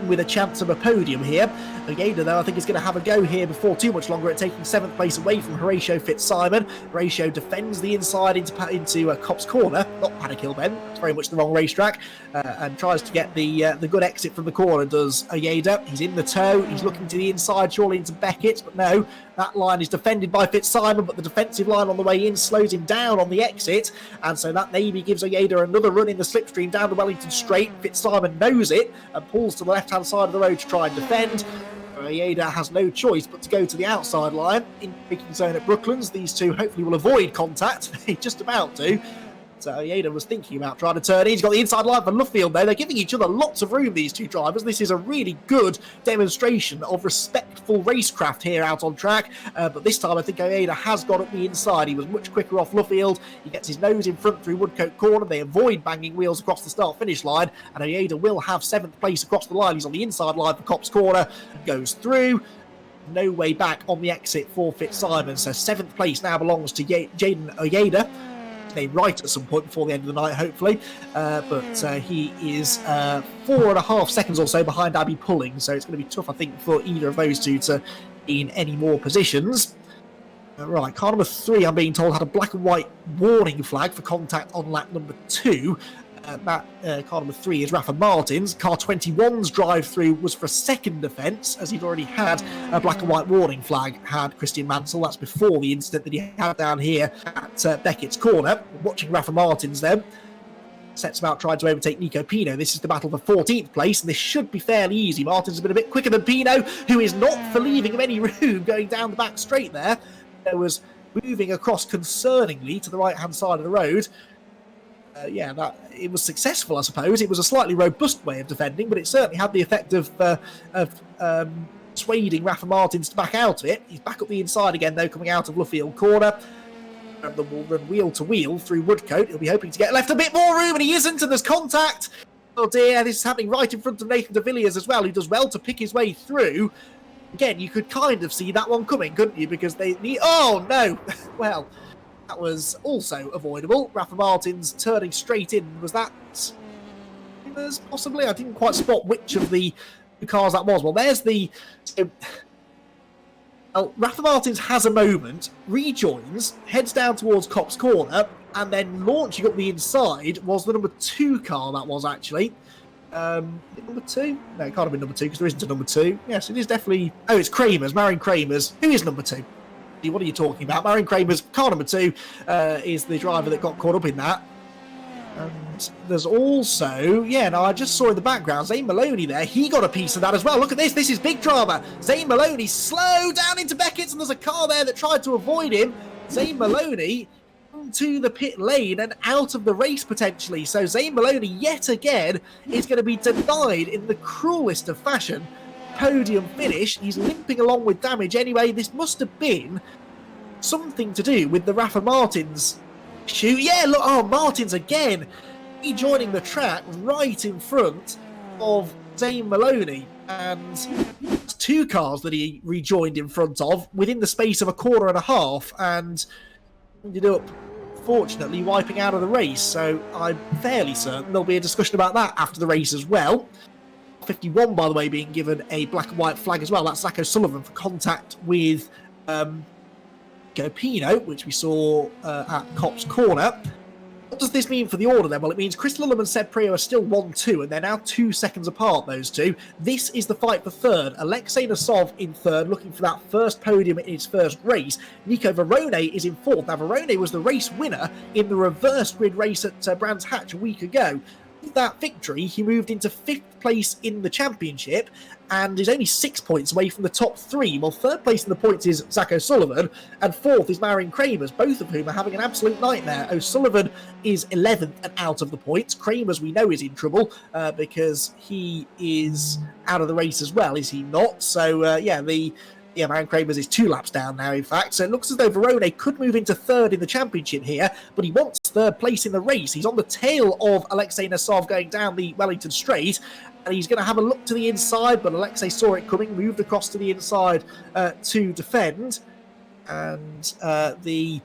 with a chance of a podium here. Ogeda, though, I think is going to have a go here before too much longer at taking 7th place away from Horatio Fitzsimon. Horatio defends the inside into Copse corner, not Paddock Hill Bend, it's very much the wrong racetrack, and tries to get the good exit from the corner, does Oyeda. He's in the tow, he's looking to the inside, surely into Beckett, but no, that line is defended by Fitzsimon, but the defensive line on the way in slows him down on the exit, and so that maybe gives Oyeda another run in the slipstream down the Wellington Straight. Fitzsimon knows it and pulls to the left-hand side of the road to try and defend. Oyeda has no choice but to go to the outside line in the picking zone at Brooklands. These two hopefully will avoid contact. They're just about to. So Oyeda was thinking about trying to turn in. He's got the inside line for Luffield, though. They're giving each other lots of room, these two drivers. This is a really good demonstration of respectful racecraft here out on track. But this time, I think Oyeda has got up the inside. He was much quicker off Luffield. He gets his nose in front through Woodcote corner. They avoid banging wheels across the start-finish line. And Oyeda will have 7th place across the line. He's on the inside line for Copse corner. Goes through. No way back on the exit for Fitzsimon. So 7th place now belongs to Jaden Oyeda. Name right at some point before the end of the night, hopefully, but he is 4.5 seconds or so behind Abby Pulling, so it's going to be tough, I think, for either of those two to gain any more positions. Right, car number 3, I'm being told, had a black and white warning flag for contact on lap number 2. Car number 3 is Rafa Martins. Car 21's drive-through was for a second offence, as he'd already had a black and white warning flag, had Christian Mansell. That's before the incident that he had down here at Beckett's corner. Watching Rafa Martins then. Sets about trying to overtake Nico Pino. This is the battle for 14th place, and this should be fairly easy. Martins has been a bit quicker than Pino, who is not for leaving him any room going down the back straight there. There was moving across concerningly to the right-hand side of the road. It was successful, I suppose. It was a slightly robust way of defending, but it certainly had the effect of persuading Rafa Martins to back out of it. He's back up the inside again, though, coming out of Luffield corner. And will run wheel to wheel through Woodcote. He'll be hoping to get left a bit more room, and he isn't, and there's contact. Oh dear, this is happening right in front of Nathan de Villiers as well, who does well to pick his way through. Again, you could kind of see that one coming, couldn't you? Because oh no! Well, that was also avoidable. Rafa Martins turning straight in. Was that possibly? I didn't quite spot which of the cars that was. Well, there's the... Rafa Martins has a moment, rejoins, heads down towards Copse corner, and then launching up the inside was the number 2 car that was actually. Number 2? No, it can't have been number 2 because there isn't a number 2. Yes, it is definitely... Oh, it's Kramer's, Marion Kramer's. Who is number 2? What are you talking about? Marion Kramer's car number 2 is the driver that got caught up in that. And there's also, I just saw in the background, Zane Maloney there. He got a piece of that as well. Look at this. This is big drama. Zane Maloney slow down into Beckett's, and there's a car there that tried to avoid him. Zane Maloney into the pit lane and out of the race potentially. So Zane Maloney yet again is going to be denied in the cruelest of fashion. Podium finish. He's limping along with damage anyway. This must have been something to do with the Rafa Martins shoot. Yeah, look, Martins again rejoining the track right in front of Zane Maloney, and 2 cars that he rejoined in front of within the space of a corner and a half, and ended up unfortunately wiping out of the race. So I'm fairly certain there'll be a discussion about that after the race as well. 51, by the way, being given a black and white flag as well. That's Zach O'Sullivan for contact with Gopino, which we saw at Copse Corner. What does this mean for the order then? Well, it means Chris Lullum and Seb Prio are still 1-2, and they're now 2 seconds apart, those two. This is the fight for third. Alexei Nasov in third, looking for that first podium in his first race. Nico Verone is in fourth. Now, Verone was the race winner in the reverse grid race at Brands Hatch a week ago. With that victory, he moved into 5th place in the championship and is only 6 points away from the top 3. Well, third place in the points is Zach O'Sullivan, and fourth is Marion Kramers, both of whom are having an absolute nightmare. O'Sullivan is 11th and out of the points. Kramers, we know, is in trouble because he is out of the race as well, is he not? So, Marion Kramers is 2 laps down now, in fact. So it looks as though Verone could move into third in the championship here, but he wants third place in the race. He's on the tail of Alexei Nasov going down the Wellington Straight, and he's going to have a look to the inside, but Alexei saw it coming, moved across to the inside to defend. And the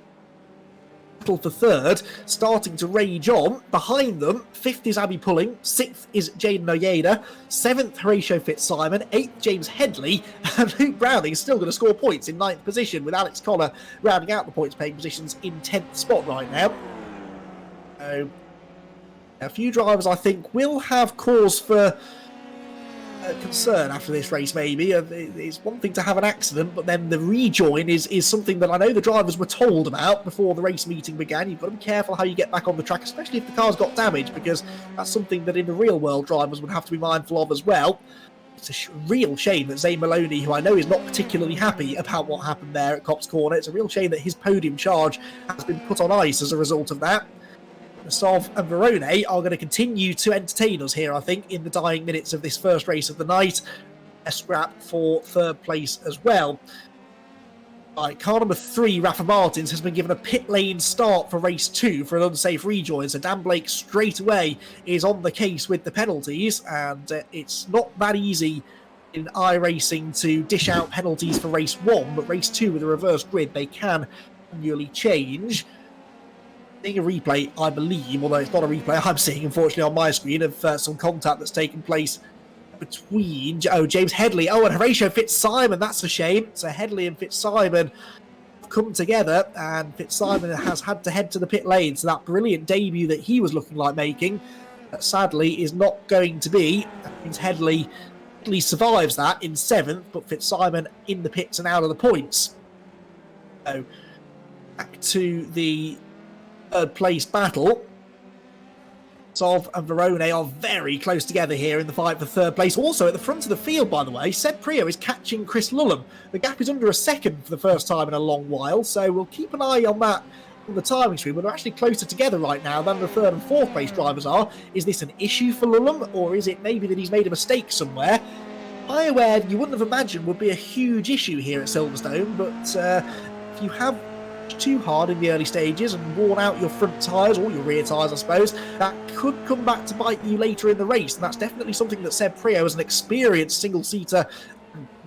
battle for third starting to rage on. Behind them, 5th is Abby Pulling, 6th is Jaden Oyeda, 7th Horatio Fitzsimon, 8th James Headley, and Luke Browning is still going to score points in 9th position, with Alex Connor rounding out the points paying positions in 10th spot right now. So a few drivers, I think, will have cause for concern after this race, maybe. It's one thing to have an accident, but then the rejoin is something that I know the drivers were told about before the race meeting began. You've got to be careful how you get back on the track, especially if the car's got damaged, because that's something that in the real world drivers would have to be mindful of as well. It's a real shame that Zane Maloney, who I know is not particularly happy about what happened there at Copse Corner, it's a real shame that his podium charge has been put on ice as a result of that. Nasov and Verone are going to continue to entertain us here, I think, in the dying minutes of this first race of the night. A scrap for third place as well. Car number 3, Rafa Martins, has been given a pit lane start for race 2 for an unsafe rejoin. So Dan Blake straight away is on the case with the penalties, and it's not that easy in iRacing to dish out penalties for race 1, but race 2 with a reverse grid, they can manually change. Seeing a replay, I believe, although it's not a replay I'm seeing, unfortunately, on my screen, of some contact that's taken place between James Headley and Horatio Fitzsimon. That's a shame. So Headley and Fitzsimon have come together, and Fitzsimon has had to head to the pit lane. So that brilliant debut that he was looking like making, sadly, is not going to be. That means Headley survives that in 7th, but Fitzsimon in the pits and out of the points. So back to the third place battle. Sov and Verone are very close together here in the fight for third place. Also at the front of the field, by the way, Seb Prio is catching Chris Lullum. The gap is under a second for the first time in a long while, so we'll keep an eye on that on the timing screen. But they're actually closer together right now than the third and fourth place drivers are. Is this an issue for Lullum, or is it maybe that he's made a mistake somewhere? Bioware, you wouldn't have imagined, would be a huge issue here at Silverstone, but if you have too hard in the early stages and worn out your front tyres, or your rear tyres I suppose, that could come back to bite you later in the race, and that's definitely something that Seb Prio, as an experienced single-seater,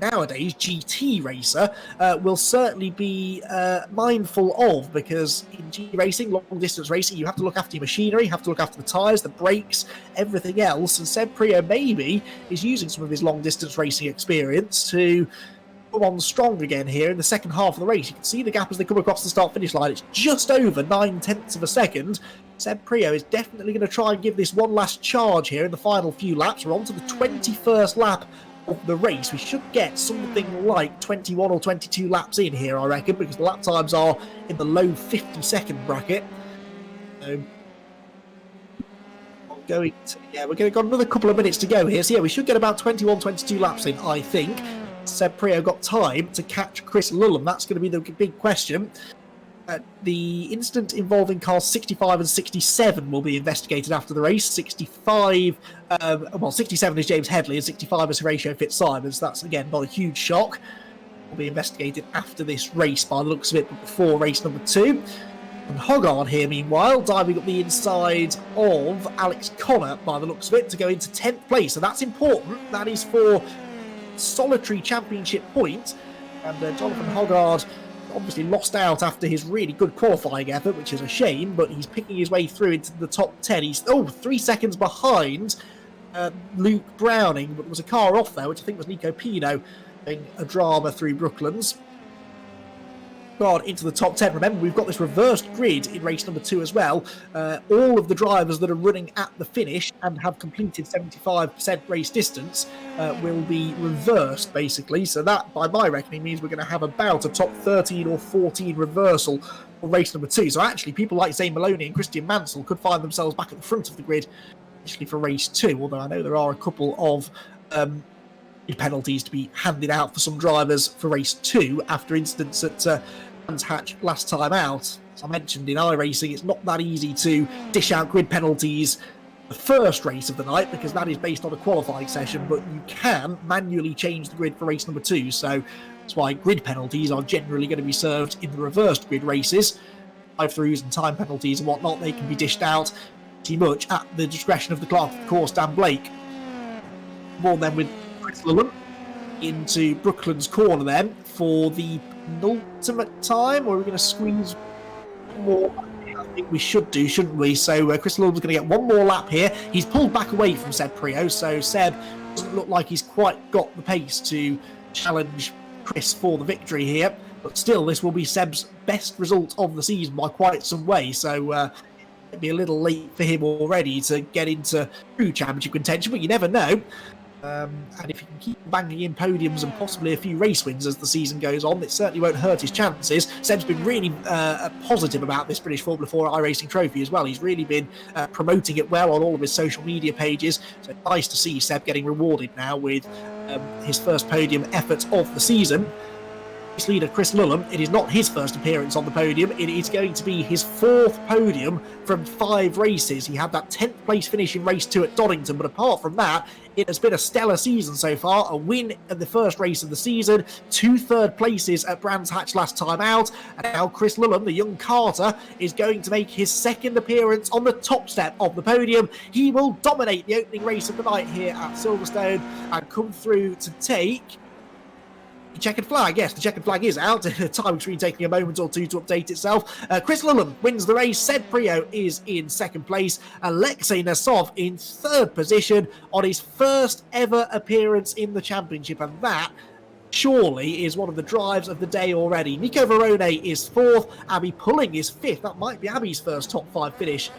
nowadays GT racer, will certainly be mindful of, because in GT racing, long-distance racing, you have to look after your machinery, you have to look after the tyres, the brakes, everything else, and Seb Prio maybe is using some of his long-distance racing experience to come on strong again here in the second half of the race. You can see the gap as they come across the start-finish line. It's just over 9/10 of a second. Seb Prio is definitely going to try and give this one last charge here in the final few laps. We're on to the 21st lap of the race. We should get something like 21 or 22 laps in here, I reckon, because the lap times are in the low 50-second bracket. We're going to got another couple of minutes to go here. So yeah, we should get about 21, 22 laps in, I think. Seb Prio got time to catch Chris Lullum. That's going to be the big question. The incident involving cars 65 and 67 will be investigated after the race. 67 is James Headley, and 65 is Horatio Fitzsimon. So that's, again, not a huge shock. Will be investigated after this race by the looks of it, but before race number 2. And Hoggard here, meanwhile, diving up the inside of Alex Connor by the looks of it to go into 10th place. So that's important. That is for solitary championship point, and Jonathan Hoggard obviously lost out after his really good qualifying effort, which is a shame, but he's picking his way through into the top 10. He's 3 seconds behind Luke Browning, but there was a car off there, which I think was Nico Pino, doing a drama through Brooklands. God, into the top 10. Remember, we've got this reversed grid in race number 2 as well. All of the drivers that are running at the finish and have completed 75% race distance will be reversed, basically. So that, by my reckoning, means we're going to have about a top 13 or 14 reversal for race number 2. So actually, people like Zane Maloney and Christian Mansell could find themselves back at the front of the grid, actually, for race 2, although I know there are a couple of penalties to be handed out for some drivers for race 2 after incidents at Brands Hatch last time out. As I mentioned, in iRacing, it's not that easy to dish out grid penalties the first race of the night, because that is based on a qualifying session, but you can manually change the grid for race number 2, so that's why grid penalties are generally going to be served in the reversed grid races. Drive-throughs and time penalties and whatnot, they can be dished out pretty much at the discretion of the clerk of the course, Dan Blake. More then with Chris Lulham into Brooklands corner then for the penultimate time, or are we going to squeeze more? I think we should do, shouldn't we? So Chris Lulham's going to get one more lap here. He's pulled back away from Seb Prio, so Seb doesn't look like he's quite got the pace to challenge Chris for the victory here, but still this will be Seb's best result of the season by quite some way, so it'd be a little late for him already to get into true championship contention, but you never know. And if he can keep banging in podiums and possibly a few race wins as the season goes on, it certainly won't hurt his chances. Seb's been really positive about this British Formula 4 iRacing trophy as well. He's really been promoting it well on all of his social media pages. So nice to see Seb getting rewarded now with his first podium effort of the season. His leader Chris Lulham, it is not his first appearance on the podium, it is going to be his 4th podium from 5 races. He had that 10th place finish in race 2 at Donington, but apart from that, it has been a stellar season so far. A win in the first race of the season, 2 third places at Brands Hatch last time out, and now Chris Lulham, the young Carter, is going to make his 2nd appearance on the top step of the podium. He will dominate the opening race of the night here at Silverstone and come through to take the checkered flag. Yes, the checkered flag is out. Time between taking a moment or two to update itself. Chris Lulham wins the race. Seb Prio is in 2nd place. Alexei Nasov in 3rd position on his first ever appearance in the championship, and that surely is one of the drives of the day already. Nico Verone is 4th. Abby Pulling is 5th. That might be Abby's first top 5 finish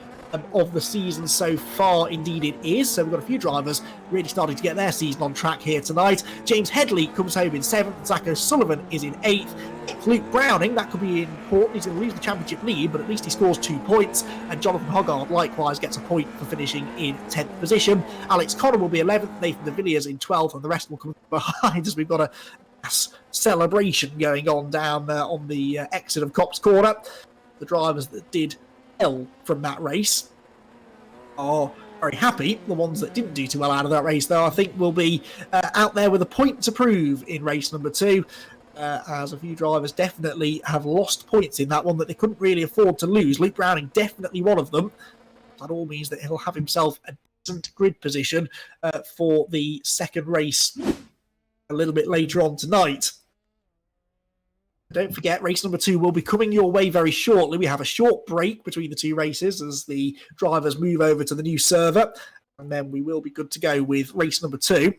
of the season so far. Indeed it is. So we've got a few drivers really starting to get their season on track here tonight. James Headley comes home in 7th. Zach O'Sullivan is in 8th. Luke Browning, that could be important. He's going to lose the championship lead, but at least he scores 2 points. And Jonathan Hoggard likewise gets a point for finishing in 10th position. Alex Connor will be 11th. Nathan de Villiers in 12th, and the rest will come behind as we've got a mass celebration going on down on the exit of Cops Corner. The drivers that did from that race are very happy. The ones that didn't do too well out of that race, though, I think will be out there with a point to prove in race number 2, as a few drivers definitely have lost points in that one that they couldn't really afford to lose. Luke Browning definitely one of them. That all means that he'll have himself a decent grid position for the 2nd race a little bit later on tonight. Don't forget, race number 2 will be coming your way very shortly. We have a short break between the 2 races as the drivers move over to the new server, and then we will be good to go with race number 2.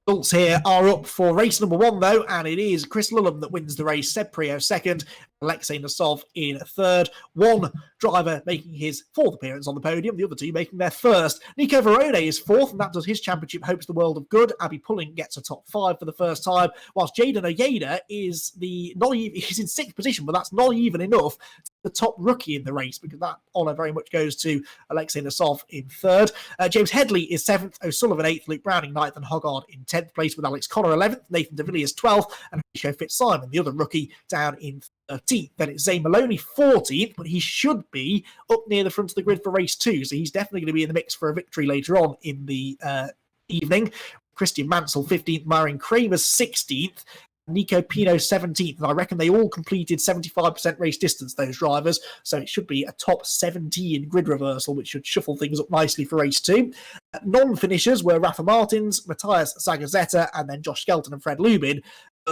Results here are up for race number 1, though, and it is Chris Lulham that wins the race. Seb Prio 2nd, Alexei Nasov in 3rd. One driver making his 4th appearance on the podium, the other 2 making their 1st. Nico Verone is 4th, and that does his championship hopes the world of good. Abby Pulling gets a top 5 for the first time, whilst Jaden Oyeda is he's in 6th position, but that's not even enough. The top rookie in the race, because that honour very much goes to Alexei Nasov in 3rd. James Headley is 7th, O'Sullivan 8th, Luke Browning 9th, and Hoggard in 10th place, with Alex Connor 11th, Nathan de Villiers 12th, and Horatio Fitzsimon, the other rookie, down in 13th. Then it's Zane Maloney 14th, but he should be up near the front of the grid for race 2, so he's definitely going to be in the mix for a victory later on in the evening. Christian Mansell 15th, Myron Kramer 16th, Nico Pino 17th, and I reckon they all completed 75% race distance, those drivers, so it should be a top 17 grid reversal, which should shuffle things up nicely for race 2. Non-finishers were Rafa Martins, Matthias Zagazzetta, and then Josh Skelton and Fred Lubin.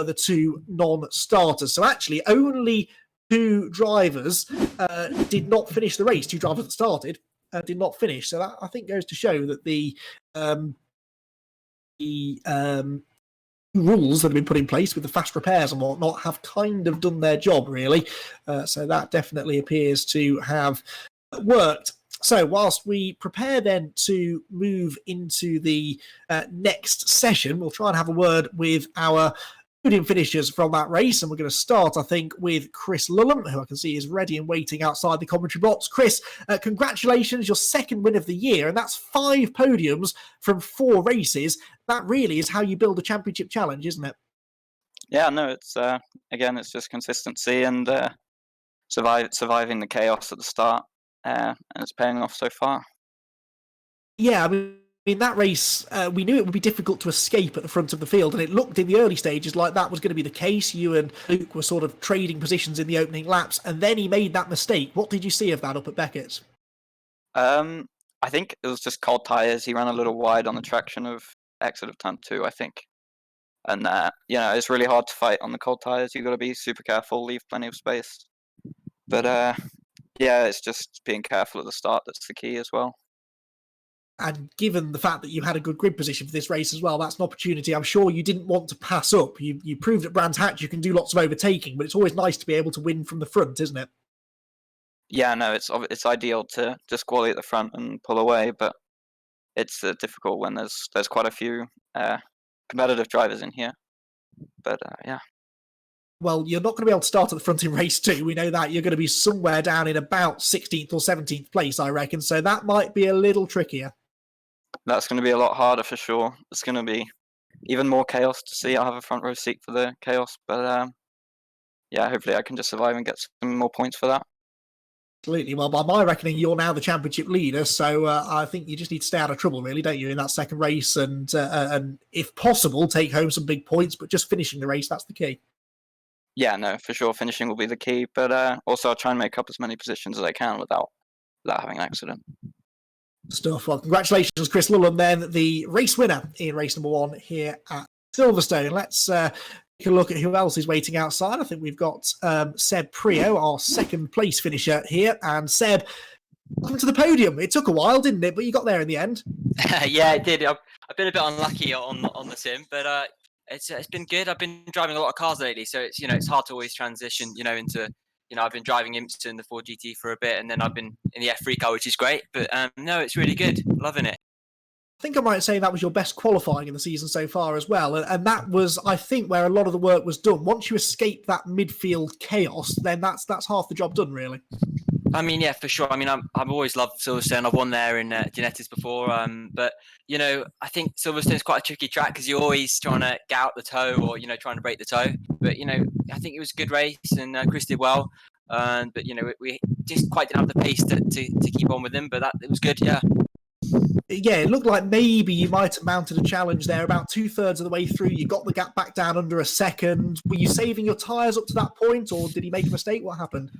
the two non-starters. So actually, only two drivers did not finish the race. Two drivers that started did not finish. So that, I think, goes to show that the rules that have been put in place with the fast repairs and whatnot have kind of done their job, really. So that definitely appears to have worked. So whilst we prepare then to move into the next session, we'll try and have a word with our podium finishers from that race. And we're going to start, I think, with Chris Lulham, who I can see is ready and waiting outside the commentary box. Chris, congratulations, your second win of the year. And that's 5 podiums from 4 races. That really is how you build a championship challenge, isn't it? Yeah, no, it's again, it's just consistency and surviving the chaos at the start, and it's paying off so far. Yeah, I mean, in that race, we knew it would be difficult to escape at the front of the field, and it looked in the early stages like that was going to be the case. You and Luke were sort of trading positions in the opening laps, and then he made that mistake. What did you see of that up at Beckett's? I think it was just cold tyres. He ran a little wide on the traction of exit of turn 2, I think. And it's really hard to fight on the cold tyres. You've got to be super careful, leave plenty of space. But it's just being careful at the start that's the key as well. And given the fact that you had a good grid position for this race as well, that's an opportunity I'm sure you didn't want to pass up. You proved at Brands Hatch you can do lots of overtaking, but it's always nice to be able to win from the front, isn't it? Yeah, no, it's ideal to just quality at the front and pull away, but it's difficult when there's quite a few competitive drivers in here. But yeah. Well, you're not going to be able to start at the front in race 2. We know that. You're going to be somewhere down in about 16th or 17th place, I reckon. So that might be a little trickier. That's going to be a lot harder for sure. It's going to be even more chaos to see. I'll have a front row seat for the chaos. But hopefully I can just survive and get some more points for that. Absolutely. Well, by my reckoning, you're now the championship leader. So I think you just need to stay out of trouble, really, don't you, in that second race? And if possible, take home some big points. But just finishing the race, that's the key. Yeah, no, for sure. Finishing will be the key. But also I'll try and make up as many positions as I can without having an accident. Stuff. Well, congratulations, Chris Lulham, then the race winner in race number 1 here at Silverstone. Let's take a look at who else is waiting outside. I think we've got Seb Prio, our second place finisher here. And Seb, welcome to the podium. It took a while, didn't it? But you got there in the end. Yeah, it did. I've been a bit unlucky on the sim, but it's been good. I've been driving a lot of cars lately, so it's hard to always transition into. I've been driving IMSA in the 4GT for a bit, and then I've been in the F3 car, which is great. But no, it's really good. Loving it. I think I might say that was your best qualifying in the season so far as well. And that was, I think, where a lot of the work was done. Once you escape that midfield chaos, then that's half the job done, really. I mean, yeah, for sure. I mean, I've always loved Silverstone. I've won there in Genetics before. But I think Silverstone's quite a tricky track because you're always trying to get out the toe or trying to break the toe. But I think it was a good race and Chris did well. But we just quite didn't have the pace to keep on with him. But it was good, yeah. Yeah, it looked like maybe you might have mounted a challenge there about 2/3 of the way through. You got the gap back down under a second. Were you saving your tyres up to that point, or did he make a mistake? What happened?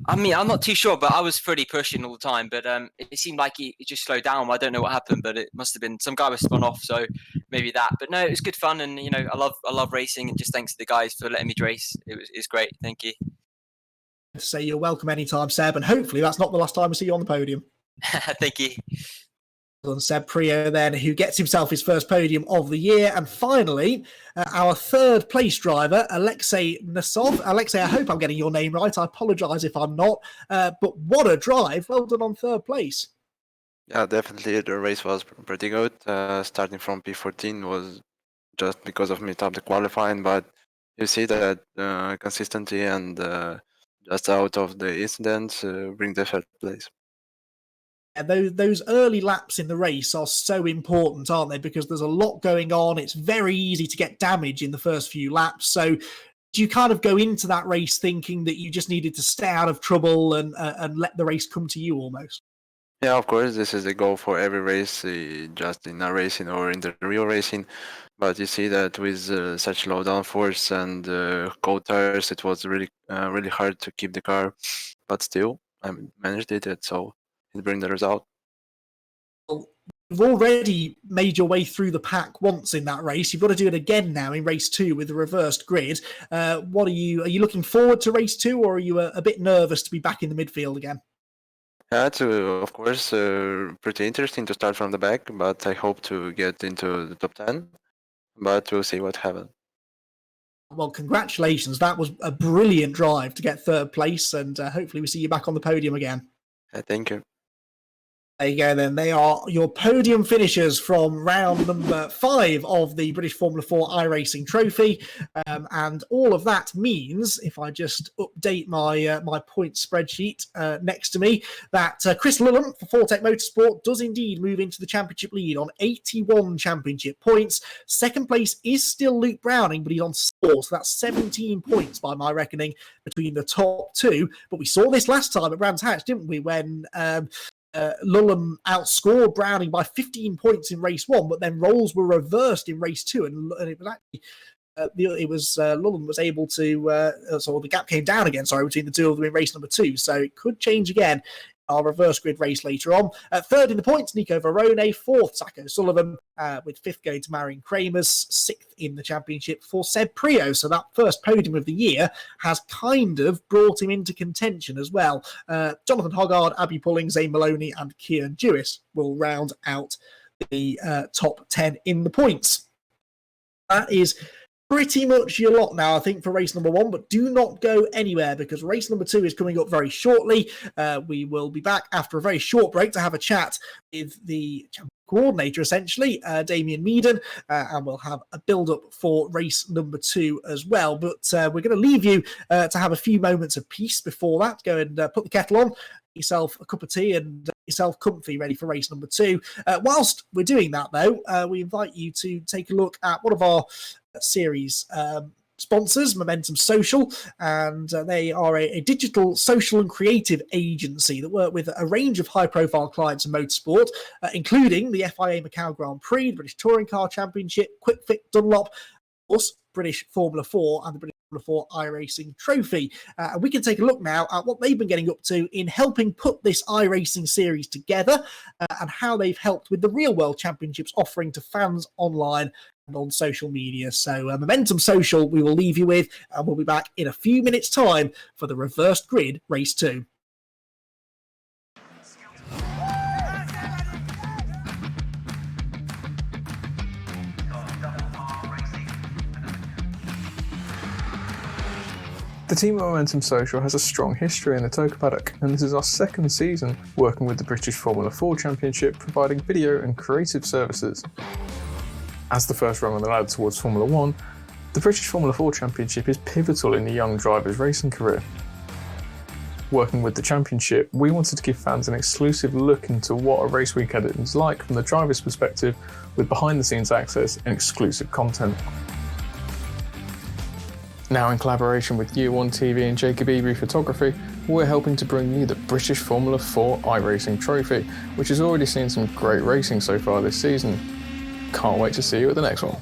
I mean, I'm not too sure, but I was fully pushing all the time. But it seemed like he just slowed down. I don't know what happened, but it must have been some guy was spun off, so maybe that. But no, it was good fun, and I love racing, and just thanks to the guys for letting me race. It's great. Thank you. Say you're welcome anytime, Seb, and hopefully that's not the last time we see you on the podium. Thank you. And Seb Prio then, who gets himself his first podium of the year. And finally, our third place driver, Alexei Nasov. Alexei, I hope I'm getting your name right. I apologise if I'm not. But what a drive. Well done on third place. Yeah, definitely the race was pretty good. Starting from P14 was just because of mid-up the qualifying, but you see that consistency and just out of the incidents bring the third place. Those early laps in the race are so important, aren't they? Because there's a lot going on. It's very easy to get damage in the first few laps. So do you kind of go into that race thinking that you just needed to stay out of trouble and let the race come to you almost? Yeah, of course, this is the goal for every race, just in a racing or in the real racing. But you see that with such low downforce and cold tires, it was really hard to keep the car. But still, I managed it, so it brings the result. Well, You've already made your way through the pack once in that race. You've got to do it again now in race 2 with the reversed grid. What are you looking forward to race 2, or are you a bit nervous to be back in the midfield again? Yeah, it's of course pretty interesting to start from the back, but I hope to get into the top 10. But we'll see what happens. Well, congratulations. That was a brilliant drive to get 3rd place, and hopefully we see you back on the podium again. Thank you. There you go then. They are your podium finishers from round number 5 of the British Formula 4 iRacing Trophy. And all of that means, if I just update my point spreadsheet next to me, that Chris Lulham for Fortec Motorsport does indeed move into the championship lead on 81 championship points. 2nd place is still Luke Browning, but he's on 4, so that's 17 points by my reckoning between the top 2. But we saw this last time at Brands Hatch, didn't we, when Lulham outscored Browning by 15 points in race 1, but then roles were reversed in race 2, and it was actually Lulham was able to so the gap came down again, between the two of them in race number 2, so it could change again. Our reverse grid race later on. 3rd in the points, Nico Verone. 4th, Sacco Sullivan, with 5th going to Marion Kramers. 6th in the championship for Seb Prio. So that first podium of the year has kind of brought him into contention as well. Jonathan Hoggard, Abby Pulling, Zane Maloney, and Kieran Jewis will round out the top 10 in the points. That is pretty much your lot now, I think, for race number 1, but do not go anywhere because race number 2 is coming up very shortly. We will be back after a very short break to have a chat with the coordinator, essentially, Damien Meaden, and we'll have a build-up for race number 2 as well. But we're going to leave you to have a few moments of peace before that. Go and put the kettle on, yourself a cup of tea, and yourself comfy, ready for race number 2. Whilst we're doing that, though, we invite you to take a look at one of our series sponsors, Momentum Social, and they are a digital social and creative agency that work with a range of high-profile clients in motorsport, including the FIA Macau Grand Prix, the British Touring Car Championship, Quick Fit Dunlop, of course, British Formula 4, and the British Formula 4 iRacing Trophy. And we can take a look now at what they've been getting up to in helping put this iRacing series together, and how they've helped with the Real World Championships offering to fans online and on social media. So Momentum Social we will leave you with, and we'll be back in a few minutes' time for the reversed grid race 2. The team at Momentum Social has a strong history in the TOCA paddock, and this is our 2nd season working with the British Formula 4 Championship, providing video and creative services. As the first rung on the ladder towards Formula 1, the British Formula 4 Championship is pivotal in the young driver's racing career. Working with the championship, we wanted to give fans an exclusive look into what a race weekend is like from the driver's perspective, with behind-the-scenes access and exclusive content. Now in collaboration with Year One TV and Jacob Ebury Photography, we're helping to bring you the British Formula 4 iRacing Trophy, which has already seen some great racing so far this season. Can't wait to see you at the next one.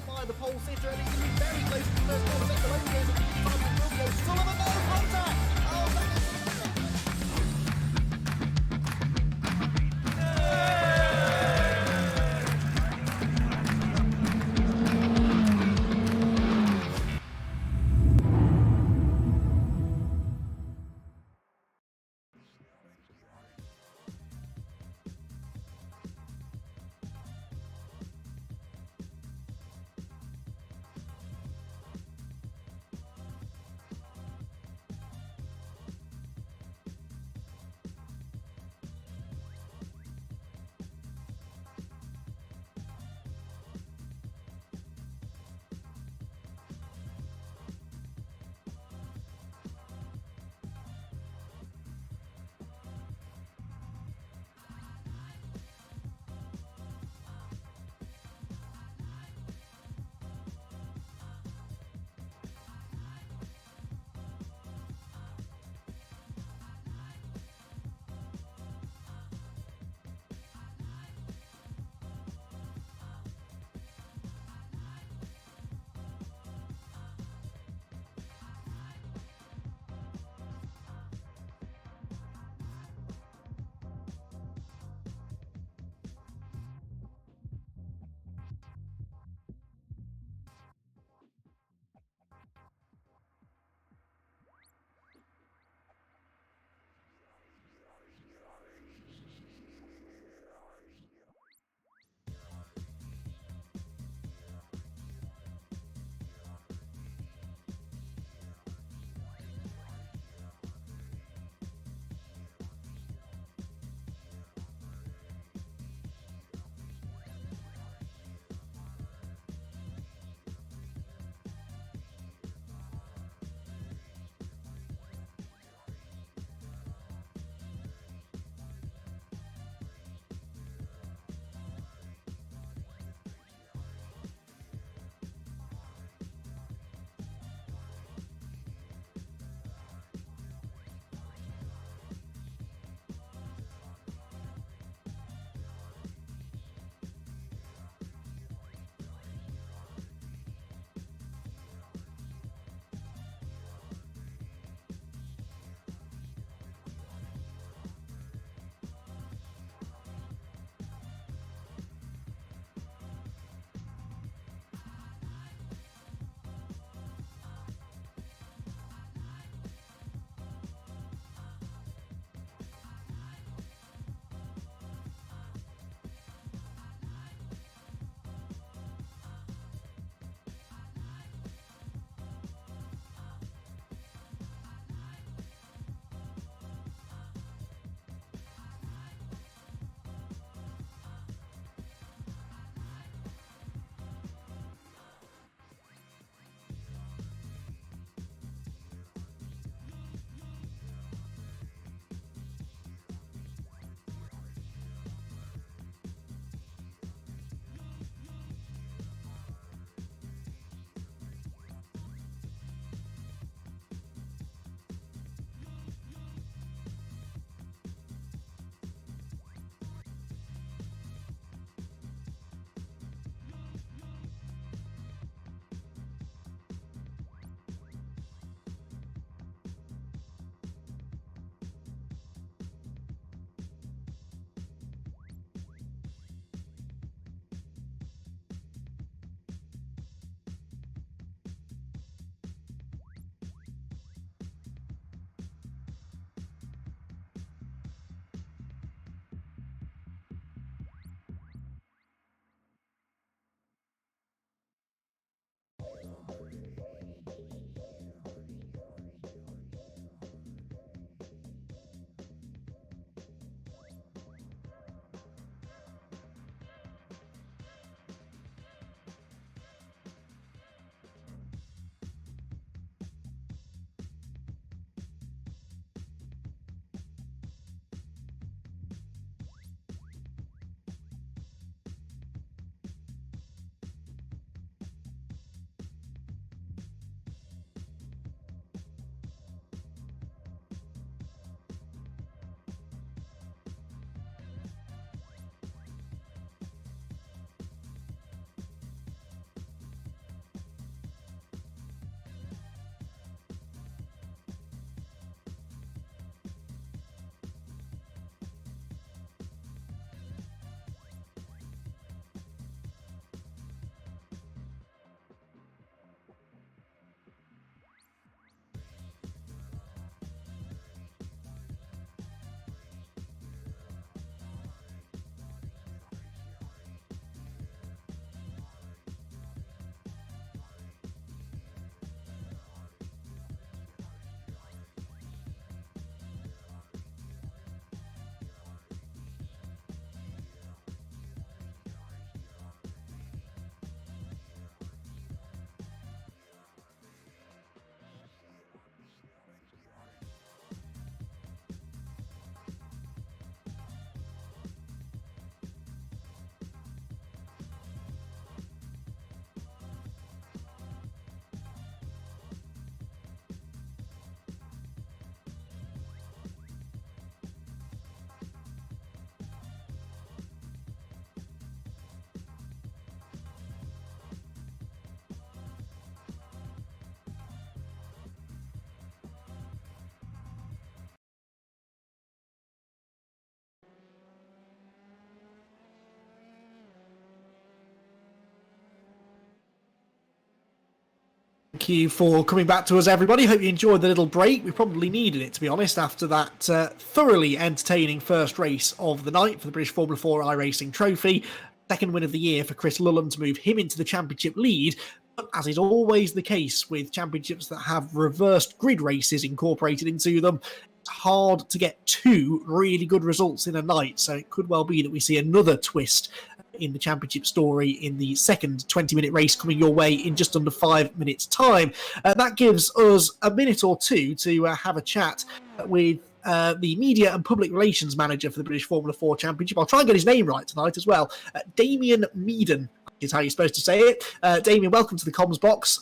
Thank you for coming back to us, everybody. Hope you enjoyed the little break. We probably needed it, to be honest, after that thoroughly entertaining first race of the night for the British Formula 4 iRacing Trophy. Second win of the year for Chris Lulham to move him into the championship lead. But as is always the case with championships that have reversed grid races incorporated into them, it's hard to get two really good results in a night. So it could well be that we see another twist in the championship story in the second 20-minute race coming your way in just under 5 minutes' time. That gives us a minute or two to have a chat with the media and public relations manager for the British Formula 4 Championship. I'll try and get his name right tonight as well. Damien Meaden is how you're supposed to say it. Damien, welcome to the comms box.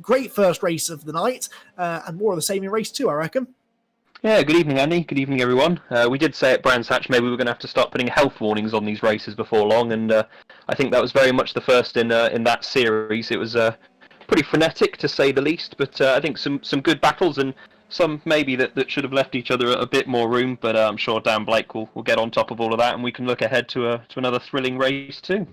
Great first race of the night, and more of the same in race 2, I reckon. Yeah, good evening, Andy. Good evening, everyone. We did say at Brands Hatch maybe we're going to have to start putting health warnings on these races before long, and I think that was very much the first in that series. It was pretty frenetic, to say the least, but I think some good battles, and some maybe that should have left each other a bit more room, but I'm sure Dan Blake will get on top of all of that, and we can look ahead to another thrilling race too.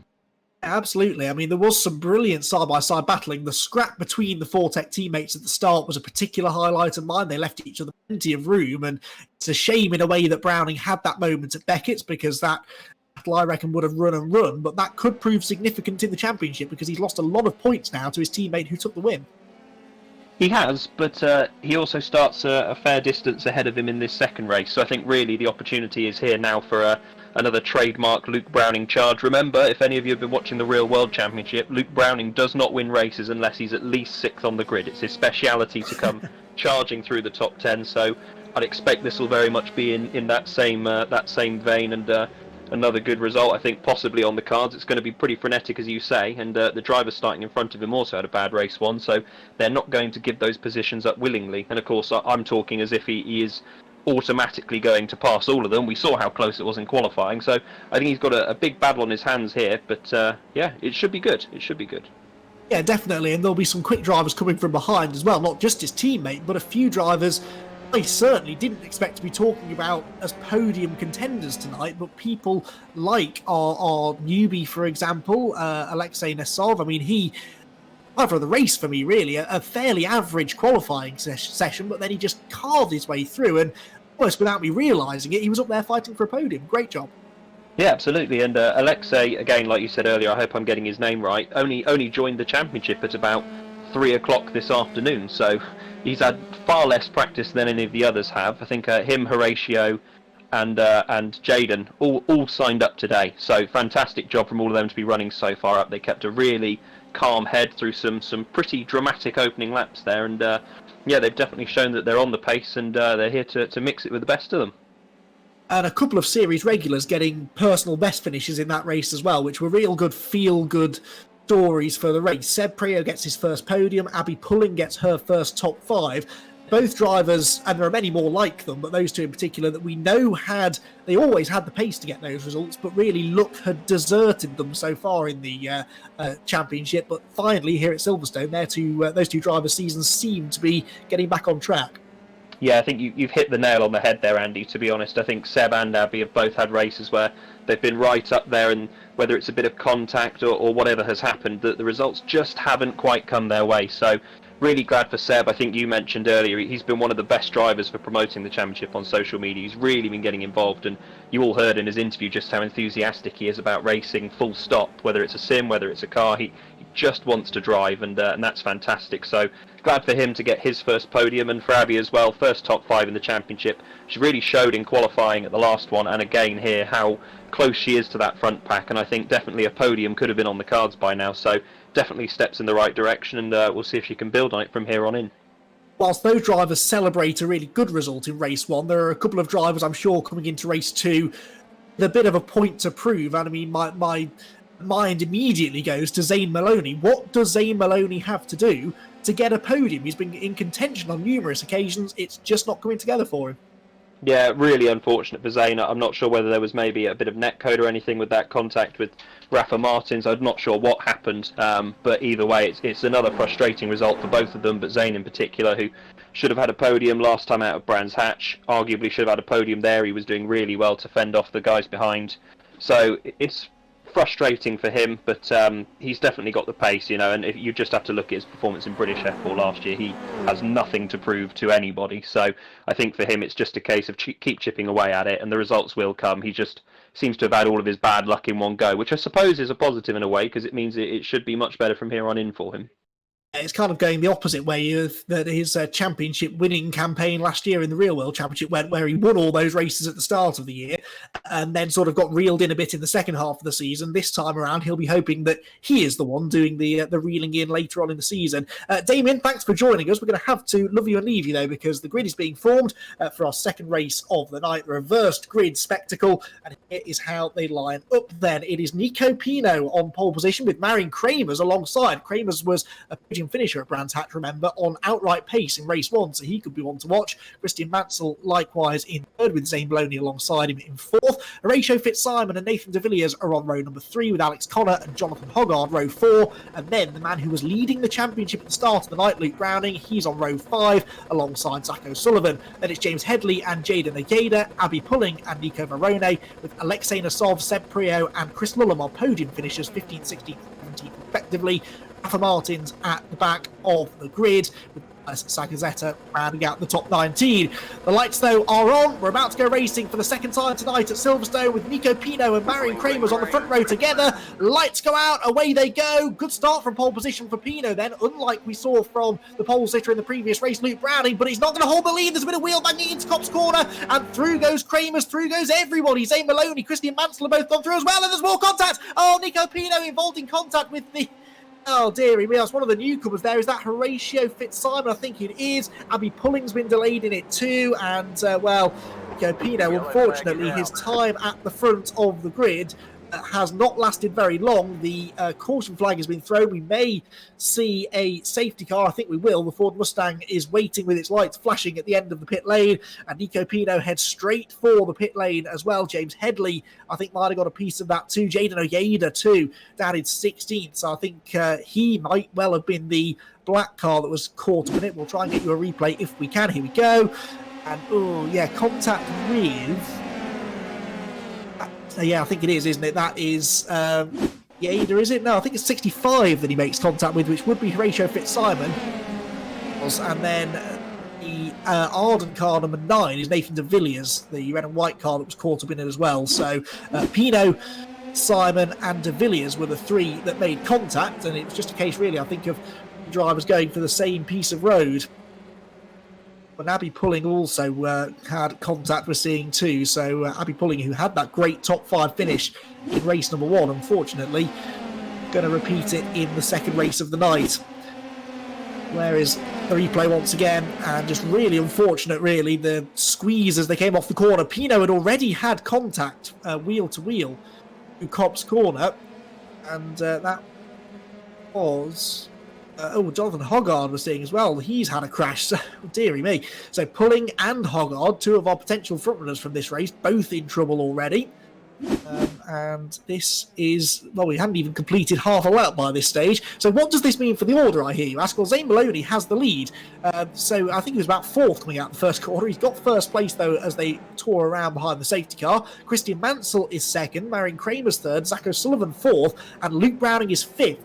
Absolutely. I mean, there was some brilliant side-by-side battling. The scrap between the Fortec teammates at the start was a particular highlight of mine. They left each other plenty of room, and it's a shame in a way that Browning had that moment at Beckett's, because that battle, I reckon, would have run and run, but that could prove significant in the championship because he's lost a lot of points now to his teammate who took the win. He has, but he also starts a fair distance ahead of him in this second race, so I think really the opportunity is here now for another trademark Luke Browning charge. Remember, if any of you have been watching the Real World Championship, Luke Browning does not win races unless he's at least 6th on the grid. It's his speciality to come charging through the top 10, so I'd expect this will very much be in that same vein, and another good result, I think, possibly on the cards. It's going to be pretty frenetic, as you say, and the driver starting in front of him also had a bad race one, so they're not going to give those positions up willingly. And of course, I'm talking as if he is automatically going to pass all of them. We saw how close it was in qualifying, so I think he's got a big battle on his hands here, but yeah, it should be good. It should be good. Yeah, definitely, and there'll be some quick drivers coming from behind as well, not just his teammate, but a few drivers I certainly didn't expect to be talking about as podium contenders tonight, but people like our newbie, for example, Alexei Nesov. I mean, he driver of the race for me, really, a fairly average qualifying session, but then he just carved his way through, and almost without me realising it, he was up there fighting for a podium. Great job. Yeah, absolutely. And Alexei, again, like you said earlier, I hope I'm getting his name right, only joined the championship at about 3 o'clock this afternoon, so he's had far less practice than any of the others have. I think him, Horatio, and Jaden all signed up today, so fantastic job from all of them to be running so far up. They kept a really calm head through some pretty dramatic opening laps there, and yeah, they've definitely shown that they're on the pace, and they're here to mix it with the best of them. And a couple of series regulars getting personal best finishes in that race as well, which were real good feel-good stories for the race. Seb Preo gets his first podium, Abby Pulling gets her first top 5. Both drivers, and there are many more like them, but those two in particular that we know they always had the pace to get those results, but really luck had deserted them so far in the championship. But finally, here at Silverstone, those two drivers' seasons seem to be getting back on track. Yeah, I think you've hit the nail on the head there, Andy, to be honest. I think Seb and Abby have both had races where they've been right up there, and whether it's a bit of contact or whatever has happened, the results just haven't quite come their way. So really glad for Seb. I think you mentioned earlier, he's been one of the best drivers for promoting the championship on social media. He's really been getting involved, and you all heard in his interview just how enthusiastic he is about racing, full stop. Whether it's a sim, whether it's a car, he just wants to drive, and that's fantastic. So glad for him to get his first podium, and for Abby as well, first top 5 in the championship. She really showed in qualifying at the last one, and again here, how close she is to that front pack, and I think definitely a podium could have been on the cards by now. So definitely steps in the right direction, and we'll see if she can build on it from here on in. Whilst those drivers celebrate a really good result in race 1, there are a couple of drivers, I'm sure, coming into race 2 with a bit of a point to prove. And I mean, my mind immediately goes to Zane Maloney. What does Zane Maloney have to do to get a podium? He's been in contention on numerous occasions. It's just not coming together for him. Yeah, really unfortunate for Zane. I'm not sure whether there was maybe a bit of netcode or anything with that contact with Rafa Martins. I'm not sure what happened, but either way, it's another frustrating result for both of them, but Zane in particular, who should have had a podium last time out of Brands Hatch, arguably should have had a podium there. He was doing really well to fend off the guys behind. So it's frustrating for him, but he's definitely got the pace, and if you just have to look at his performance in British F4 last year, he has nothing to prove to anybody. So I think for him, it's just a case of keep chipping away at it, and the results will come. He just seems to have had all of his bad luck in one go, which I suppose is a positive in a way, because it means it should be much better from here on in for him. It's kind of going the opposite way of that his championship winning campaign last year in the Real World Championship went, where he won all those races at the start of the year and then sort of got reeled in a bit in the second half of the season. This time around, he'll be hoping that he is the one doing the reeling in later on in the season. Damien, thanks for joining us. We're going to have to love you and leave you, though, because the grid is being formed for our second race of the night, the reversed grid spectacle. And here is how they line up then. It is Nico Pino on pole position with Marion Kramers alongside. Kramers was a finisher at Brands Hatch, remember, on outright pace in race 1, so he could be one to watch. Christian Mansell likewise in third with Zane Maloney alongside him in fourth. Horatio Fitzsimon and Nathan de Villiers are on row number 3 with Alex Connor and Jonathan Hoggard row 4, and then the man who was leading the championship at the start of the night, Luke Browning, he's on row 5 alongside Zach O'Sullivan. Then it's James Headley and Jaden Ojeda, Abby Pulling and Nico Varone, with Alexei Nasov, Seb Prio and Chris Lullam on podium finishers 15th, 16th, 17th respectively. Rafa Martins at the back of the grid with Sagazetta rounding out the top 19. The lights, though, are on. We're about to go racing for the second time tonight at Silverstone with Nico Pino and Marion Kramers on the front row together. Lights go out, away they go. Good start from pole position for Pino then, unlike we saw from the pole sitter in the previous race, Luke Browning, but he's not going to hold the lead. There's a bit of wheel banging into Copse Corner, and through goes Kramers, through goes everybody. Zane Maloney, Christian Mansell have both gone through as well, and there's more contact. Oh, Nico Pino involved in contact with the... Oh, dearie me, that's one of the newcomers there. Is that Horatio Fitzsimon? I think it is. Abby Pulling's been delayed in it too. And, Nico Pino, unfortunately, his time at the front of the grid has not lasted very long. The caution flag has been thrown. We may see a safety car. I think we will. The Ford Mustang is waiting with its lights flashing at the end of the pit lane, and Nico Pino heads straight for the pit lane as well. James Headley, I think, might have got a piece of that too. Jaden Ojeda too, down in 16th. So I think he might well have been the black car that was caught up in it. We'll try and get you a replay if we can. Here we go. And, oh, yeah, contact with... yeah, I think it is, isn't it? That is Yader, is it? No, I think it's 65 that he makes contact with, which would be Horatio Fitzsimon. And then the Ardent car number 9 is Nathan de Villiers, the red and white car that was caught up in it as well. So Pino, Simon and de Villiers were the 3 that made contact, and it was just a case, really, I think, of drivers going for the same piece of road. And Abby Pulling also had contact, we're seeing too. So Abby Pulling, who had that great top 5 finish in race number 1, unfortunately, going to repeat it in the second race of the night. Where is the replay once again? And just really unfortunate, really, the squeeze as they came off the corner. Pino had already had contact wheel to wheel to Copse Corner, and that was... Jonathan Hoggard was seeing as well. He's had a crash, so dearie me. So Pulling and Hoggard, 2 of our potential frontrunners from this race, both in trouble already. And this is, well, we haven't even completed half a lap by this stage. So what does this mean for the order, I hear you ask? Well, Zane Maloney has the lead. So I think he was about 4th coming out the first quarter. He's got first place, though, as they tour around behind the safety car. Christian Mansell is 2nd, Marion Kramers 3rd, Zach O'Sullivan 4th, and Luke Browning is 5th.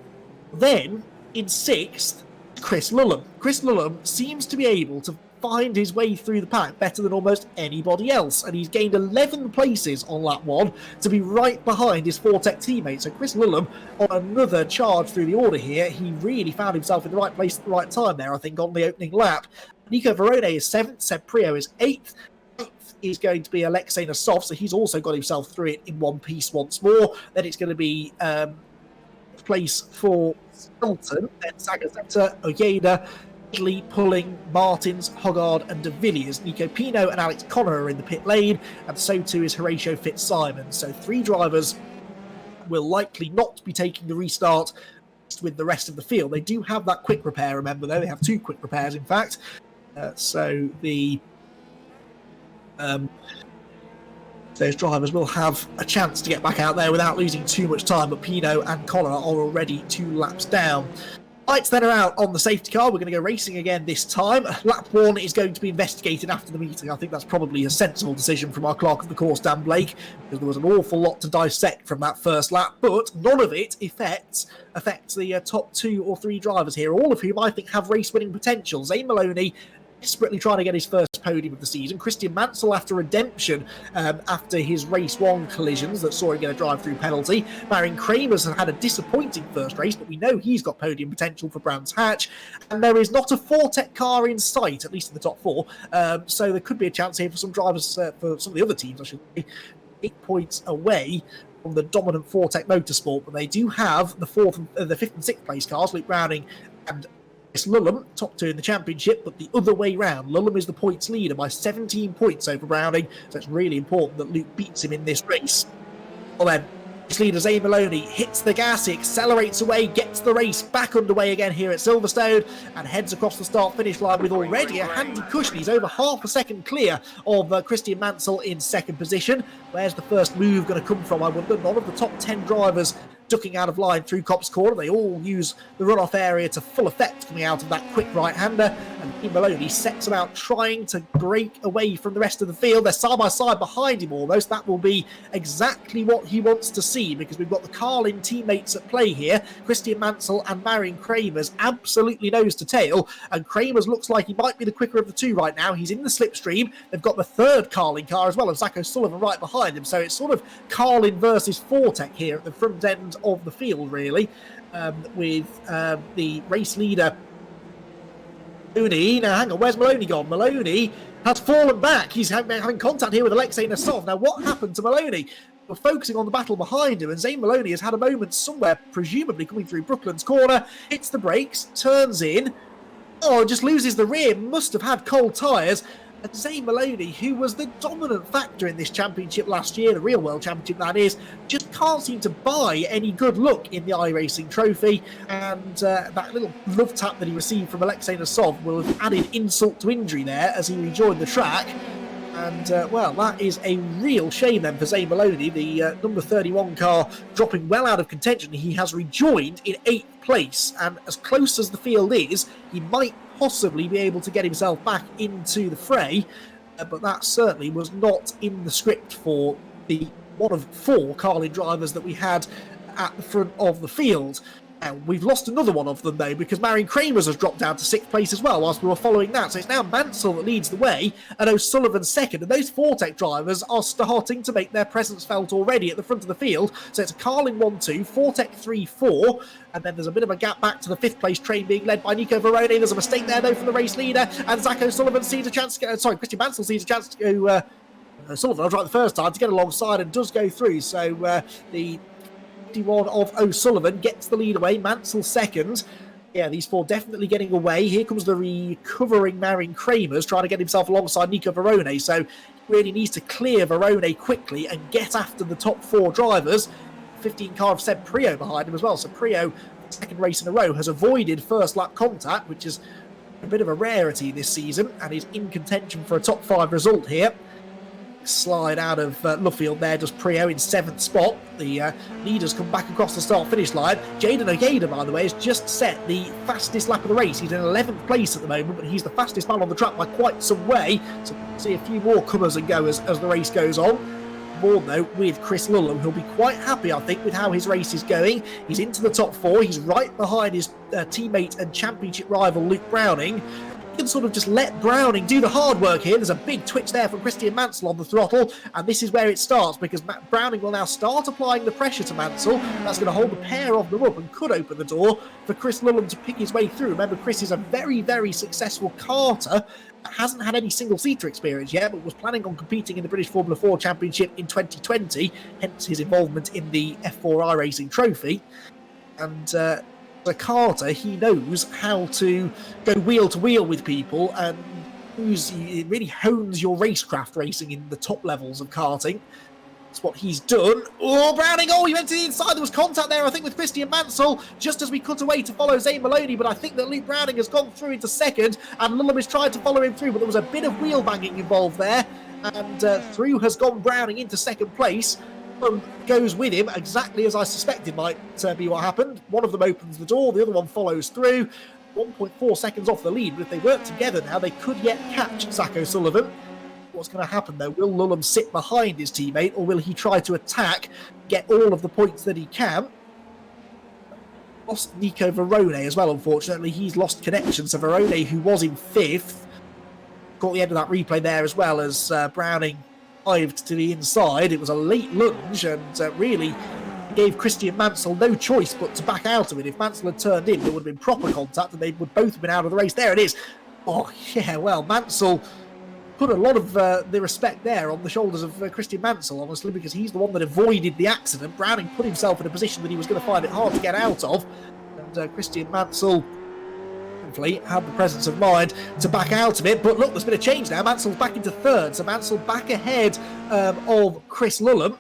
Then... in 6th, Chris Lullam. Chris Lullam seems to be able to find his way through the pack better than almost anybody else, and he's gained 11 places on lap 1 to be right behind his Fortec teammate. So Chris Lullam on another charge through the order here. He really found himself in the right place at the right time there, I think, on the opening lap. Nico Varone is 7th, Seb Prio is 8th. Is going to be Alexei Nasov, so he's also got himself through it in one piece once more. Then it's going to be place for Stilton, then Sagazetta, Ojeda, Lee, Pulling, Martins, Hoggard and de Villiers. Nico Pino and Alex Connor are in the pit lane, and so too is Horatio Fitzsimon. So 3 drivers will likely not be taking the restart with the rest of the field. They do have that quick repair, remember, though. They have 2 quick repairs, in fact. So the... those drivers will have a chance to get back out there without losing too much time, but Pino and Connor are already 2 laps down. Lights then are out on the safety car. We're going to go racing again this time. Lap 1 is going to be investigated after the meeting. I think that's probably a sensible decision from our clerk of the course, Dan Blake, because there was an awful lot to dissect from that first lap, but none of it affects the top 2 or 3 drivers here, all of whom I think have race-winning potential. Zane Maloney desperately trying to get his first podium of the season. Christian Mansell after redemption after his race 1 collisions that saw him get a drive-through penalty. Marion Kramer's had a disappointing first race, but we know he's got podium potential for Brands Hatch. And there is not a Fortec car in sight, at least in the top 4. So there could be a chance here for some drivers, for some of the other teams, I should say, 8 points away from the dominant Fortec Motorsport. But they do have the 5th and 6th place cars, Luke Browning and Lullum, top 2 in the championship, but the other way round. Lullum is the points leader by 17 points over Browning, so it's really important that Luke beats him in this race. Well then, race leader Zane Maloney hits the gas, he accelerates away, gets the race back underway again here at Silverstone, and heads across the start-finish line with already a handy cushion. He's over half a second clear of Christian Mansell in second position. Where's the first move going to come from, I wonder? None of the top 10 drivers ducking out of line through Copse Corner. They all use the runoff area to full effect coming out of that quick right-hander, and Ian Maloney sets about trying to break away from the rest of the field. They're side by side behind him almost. That will be exactly what he wants to see, because we've got the Carlin teammates at play here. Christian Mansell and Marion Kramer's absolutely nose to tail, and Kramer's looks like he might be the quicker of the 2 right now. He's in the slipstream. They've got the 3rd Carlin car as well, and Zach O'Sullivan right behind him, so it's sort of Carlin versus Fortec here at the front end of the field, really, with the race leader Maloney. Now hang on, where's Maloney gone? Maloney has fallen back. He's having contact here with Alexei Nasov. Now what happened to Maloney? We're focusing on the battle behind him, and Zane Maloney has had a moment somewhere, presumably coming through Brooklands corner, hits the brakes, turns in, just loses the rear, must have had cold tyres. And Zane Maloney, who was the dominant factor in this championship last year, the real world championship that is, just can't seem to buy any good luck in the iRacing trophy. And that little love tap that he received from Alexei Nasov will have added insult to injury there as he rejoined the track. And, well, that is a real shame then for Zane Maloney, the number 31 car dropping well out of contention. He has rejoined in 8th place, and as close as the field is, he might possibly be able to get himself back into the fray, but that certainly was not in the script for the one of 4 Carlin drivers that we had at the front of the field. Now, we've lost another one of them, though, because Marion Kramer's has dropped down to 6th place as well whilst we were following that. So it's now Mansell that leads the way and O'Sullivan second. And those Fortec drivers are starting to make their presence felt already at the front of the field. So it's a Carlin 1-2, Fortec 3-4. And then there's a bit of a gap back to the 5th place train being led by Nico Verone. There's a mistake there, though, from the race leader. And Zach O'Sullivan sees a chance to go... Christian Mansell sees a chance to go... O'Sullivan, I was right the first time, to get alongside and does go through. So the 51 of O'Sullivan gets the lead away. Mansell second. Yeah, these 4 definitely getting away. Here comes the recovering Marion Kramer's trying to get himself alongside Nico Verone. So he really needs to clear Verone quickly and get after the top 4 drivers. 15 car of Seb Prio behind him as well. So Prio, second race in a row, has avoided first lap contact, which is a bit of a rarity this season, and is in contention for a top 5 result here. Slide out of Luffield there, does Prio in 7th spot. The leaders come back across the start-finish line. Jaden Ogeda, by the way, has just set the fastest lap of the race. He's in 11th place at the moment, but he's the fastest man on the track by quite some way. So we'll see a few more comers and goers as the race goes on. More though with Chris Lullum, who'll be quite happy, I think, with how his race is going. He's into the top 4. He's right behind his teammate and championship rival Luke Browning. Can sort of just let Browning do the hard work here. There's a big twitch there from Christian Mansell on the throttle, and this is where it starts, because Browning will now start applying the pressure to Mansell. That's going to hold the pair of them up and could open the door for Chris Lullum to pick his way through. Remember, Chris is a very, very successful karter. Hasn't had any single-seater experience yet, but was planning on competing in the British Formula 4 Championship in 2020, hence his involvement in the F4 iRacing trophy. And a karter, he knows how to go wheel to wheel with people, and it really hones your racecraft racing in the top levels of karting. That's what he's done. Oh, Browning! Oh, he went to the inside. There was contact there, I think, with Christian Mansell just as we cut away to follow Zane Maloney, but I think that Luke Browning has gone through into second, and Lullum has tried to follow him through, but there was a bit of wheel banging involved there, and through has gone Browning into second place. Goes with him, exactly as I suspected might be what happened. One of them opens the door, the other one follows through. 1.4 seconds off the lead, but if they work together now, they could yet catch Zach O'Sullivan. What's going to happen though? Will Lulham sit behind his teammate, or will he try to attack, get all of the points that he can? Lost Nico Verone as well, unfortunately. He's lost connection, so Verone, who was in 5th, caught the end of that replay there as well as Browning dived to the inside. It was a late lunge and really gave Christian Mansell no choice but to back out of it. If Mansell had turned in, there would have been proper contact and they would both have been out of the race. There it is. Oh, yeah, well, Mansell put a lot of the respect there on the shoulders of Christian Mansell, honestly, because he's the one that avoided the accident. Browning put himself in a position that he was going to find it hard to get out of, and Christian Mansell hopefully had the presence of mind to back out of it. But look, there's been a change now. Mansell's back into 3rd, so Mansell back ahead of Chris Lulham,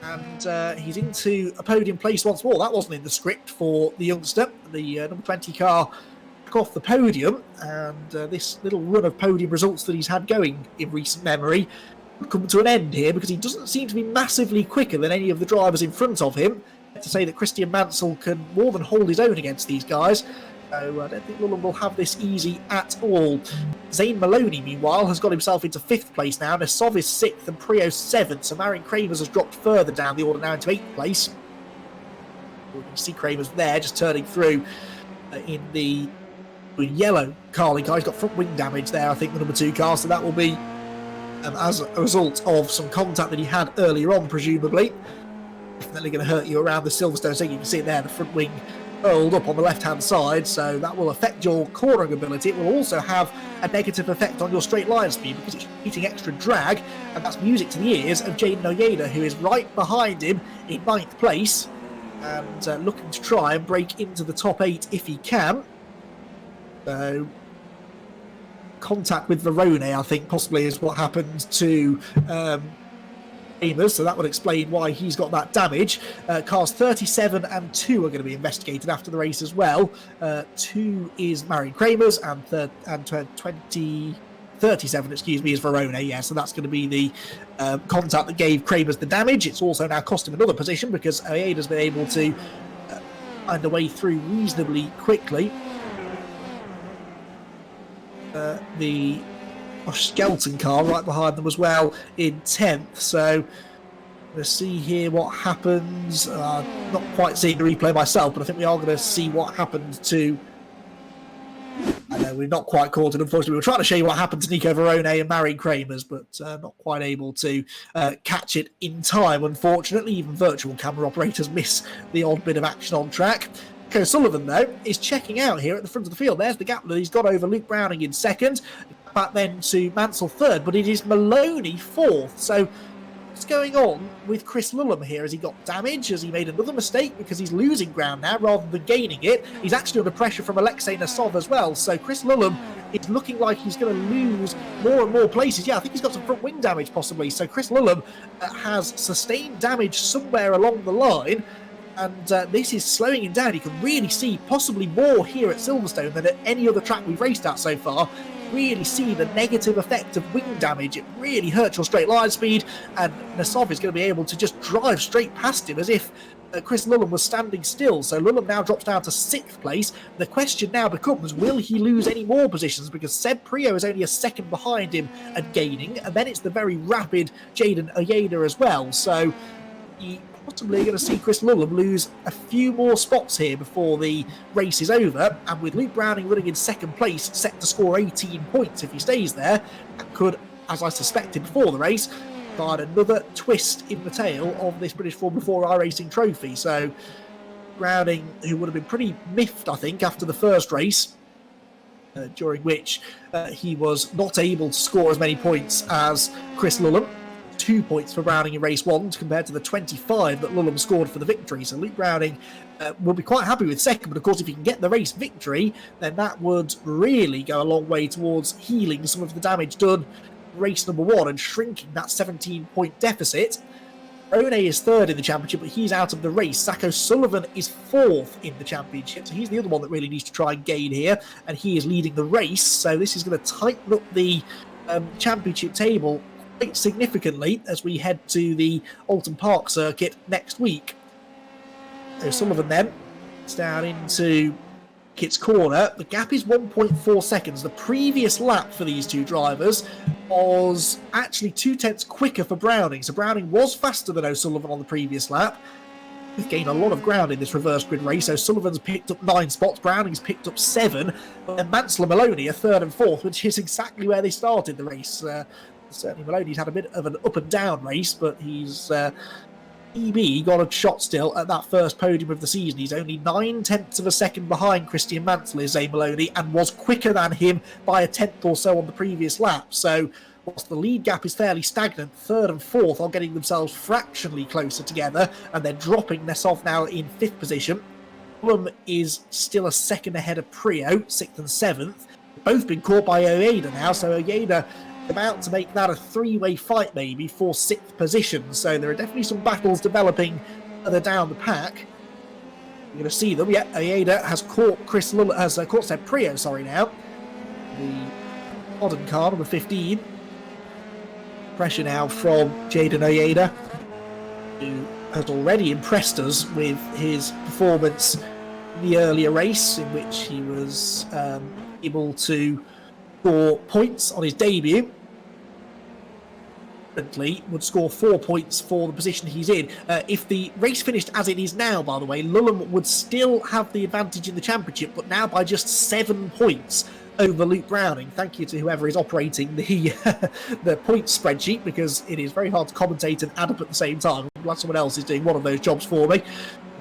and he's into a podium place once more. That wasn't in the script for the youngster. The number 20 car off the podium, and this little run of podium results that he's had going in recent memory would come to an end here, because he doesn't seem to be massively quicker than any of the drivers in front of him. To say that Christian Mansell can more than hold his own against these guys, so I don't think Lulham will have this easy at all. Zane Maloney, meanwhile, has got himself into 5th place now. Nesov is 6th and Prio 7th, so Marion Kramers has dropped further down the order now into 8th place. You can see Kramers there just turning through in the yellow Carling car. He's got front wing damage there, I think, the number 2 car, so that will be as a result of some contact that he had earlier on, presumably. Definitely going to hurt you around the Silverstone, so you can see it there, the front wing hurled up on the left hand side, so that will affect your cornering ability. It will also have a negative effect on your straight line speed because it's eating extra drag, and that's music to the ears of Jaden Oyeda, who is right behind him in 9th place and looking to try and break into the top 8 if he can. So contact with Verone, I think, possibly is what happened to Kramers, so that would explain why he's got that damage. Cars 37 and 2 are going to be investigated after the race as well. 2 is Marion Kramers, and 37, excuse me, is Verone. Yeah, so that's going to be the contact that gave Kramers the damage. It's also now cost him another position because Oyeda's been able to find a way through reasonably quickly. The Skelton car right behind them as well in 10th, so let's see here what happens. Not quite seeing the replay myself, but I think we are going to see what happened to, I know we've not quite caught it, unfortunately. We were trying to show you what happened to Nico Verone and Marion Kramers, but not quite able to catch it in time, unfortunately. Even virtual camera operators miss the odd bit of action on track. O'Sullivan, though, is checking out here at the front of the field. There's the gap that he's got over Luke Browning in 2nd, back then to Mansell 3rd, but it is Maloney 4th. So what's going on with Chris Lulham here? Has he got damage? Has he made another mistake because he's losing ground now rather than gaining it? He's actually under pressure from Alexei Nasov as well. So Chris Lulham is looking like he's going to lose more and more places. Yeah, I think he's got some front wing damage possibly. So Chris Lulham has sustained damage somewhere along the line, and this is slowing him down. You can really see possibly more here at Silverstone than at any other track we've raced at so far. Really see the negative effect of wing damage. It really hurts your straight line speed, and Nasov is going to be able to just drive straight past him as if Chris Lulham was standing still. So Lulham now drops down to 6th place. The question now becomes, will he lose any more positions? Because Seb Prio is only a second behind him and gaining, and then it's the very rapid Jaden Oyeda as well. So he possibly going to see Chris Lulham lose a few more spots here before the race is over, and with Luke Browning running in 2nd place, set to score 18 points if he stays there, that could, as I suspected before the race, find another twist in the tail of this British Formula 4 iRacing trophy. So Browning, who would have been pretty miffed, I think, after the first race, during which he was not able to score as many points as Chris Lulham. 2 points for Browning in race 1 compared to the 25 that Lulham scored for the victory. So Luke Browning will be quite happy with 2nd, but of course if he can get the race victory, then that would really go a long way towards healing some of the damage done in race number 1 and shrinking that 17-point deficit. One is 3rd in the championship, but he's out of the race. Zach O'Sullivan is 4th in the championship, so he's the other one that really needs to try and gain here, and he is leading the race. So this is going to tighten up the championship table quite significantly as we head to the Alton Park circuit next week. So Sullivan then, it's down into Kit's corner. The gap is 1.4 seconds. The previous lap for these two drivers was actually 2/10 quicker for Browning. So Browning was faster than O'Sullivan on the previous lap. We've gained a lot of ground in this reverse grid race. O'Sullivan's picked up 9 spots, Browning's picked up 7, and Mansell and Maloney are 3rd and 4th, which is exactly where they started the race. Certainly Maloney's had a bit of an up and down race, but he's EB got a shot still at that first podium of the season. He's only 9/10 of a second behind Christian Mansell, is Zane Maloney, and was quicker than him by a tenth or so on the previous lap. So whilst the lead gap is fairly stagnant, 3rd and 4th are getting themselves fractionally closer together, and they're dropping Nesov now in 5th position. Fulham is still a second ahead of Prio, 6th and 7th. Both been caught by Ojeda now, so Ojeda about to make that a 3-way fight maybe for 6th position. So there are definitely some battles developing further down the pack. You're going to see them. Yeah, Ojeda has caught caught Seb Prio, now. The modern car, number 15. Pressure now from Jaden Ojeda, who has already impressed us with his performance in the earlier race, in which he was able to score points on his debut. Would score 4 points for the position he's in. If the race finished as it is now, by the way, Lulham would still have the advantage in the championship, but now by just 7 points over Luke Browning. Thank you to whoever is operating the the points spreadsheet, because it is very hard to commentate and add up at the same time. I'm glad someone else is doing one of those jobs for me.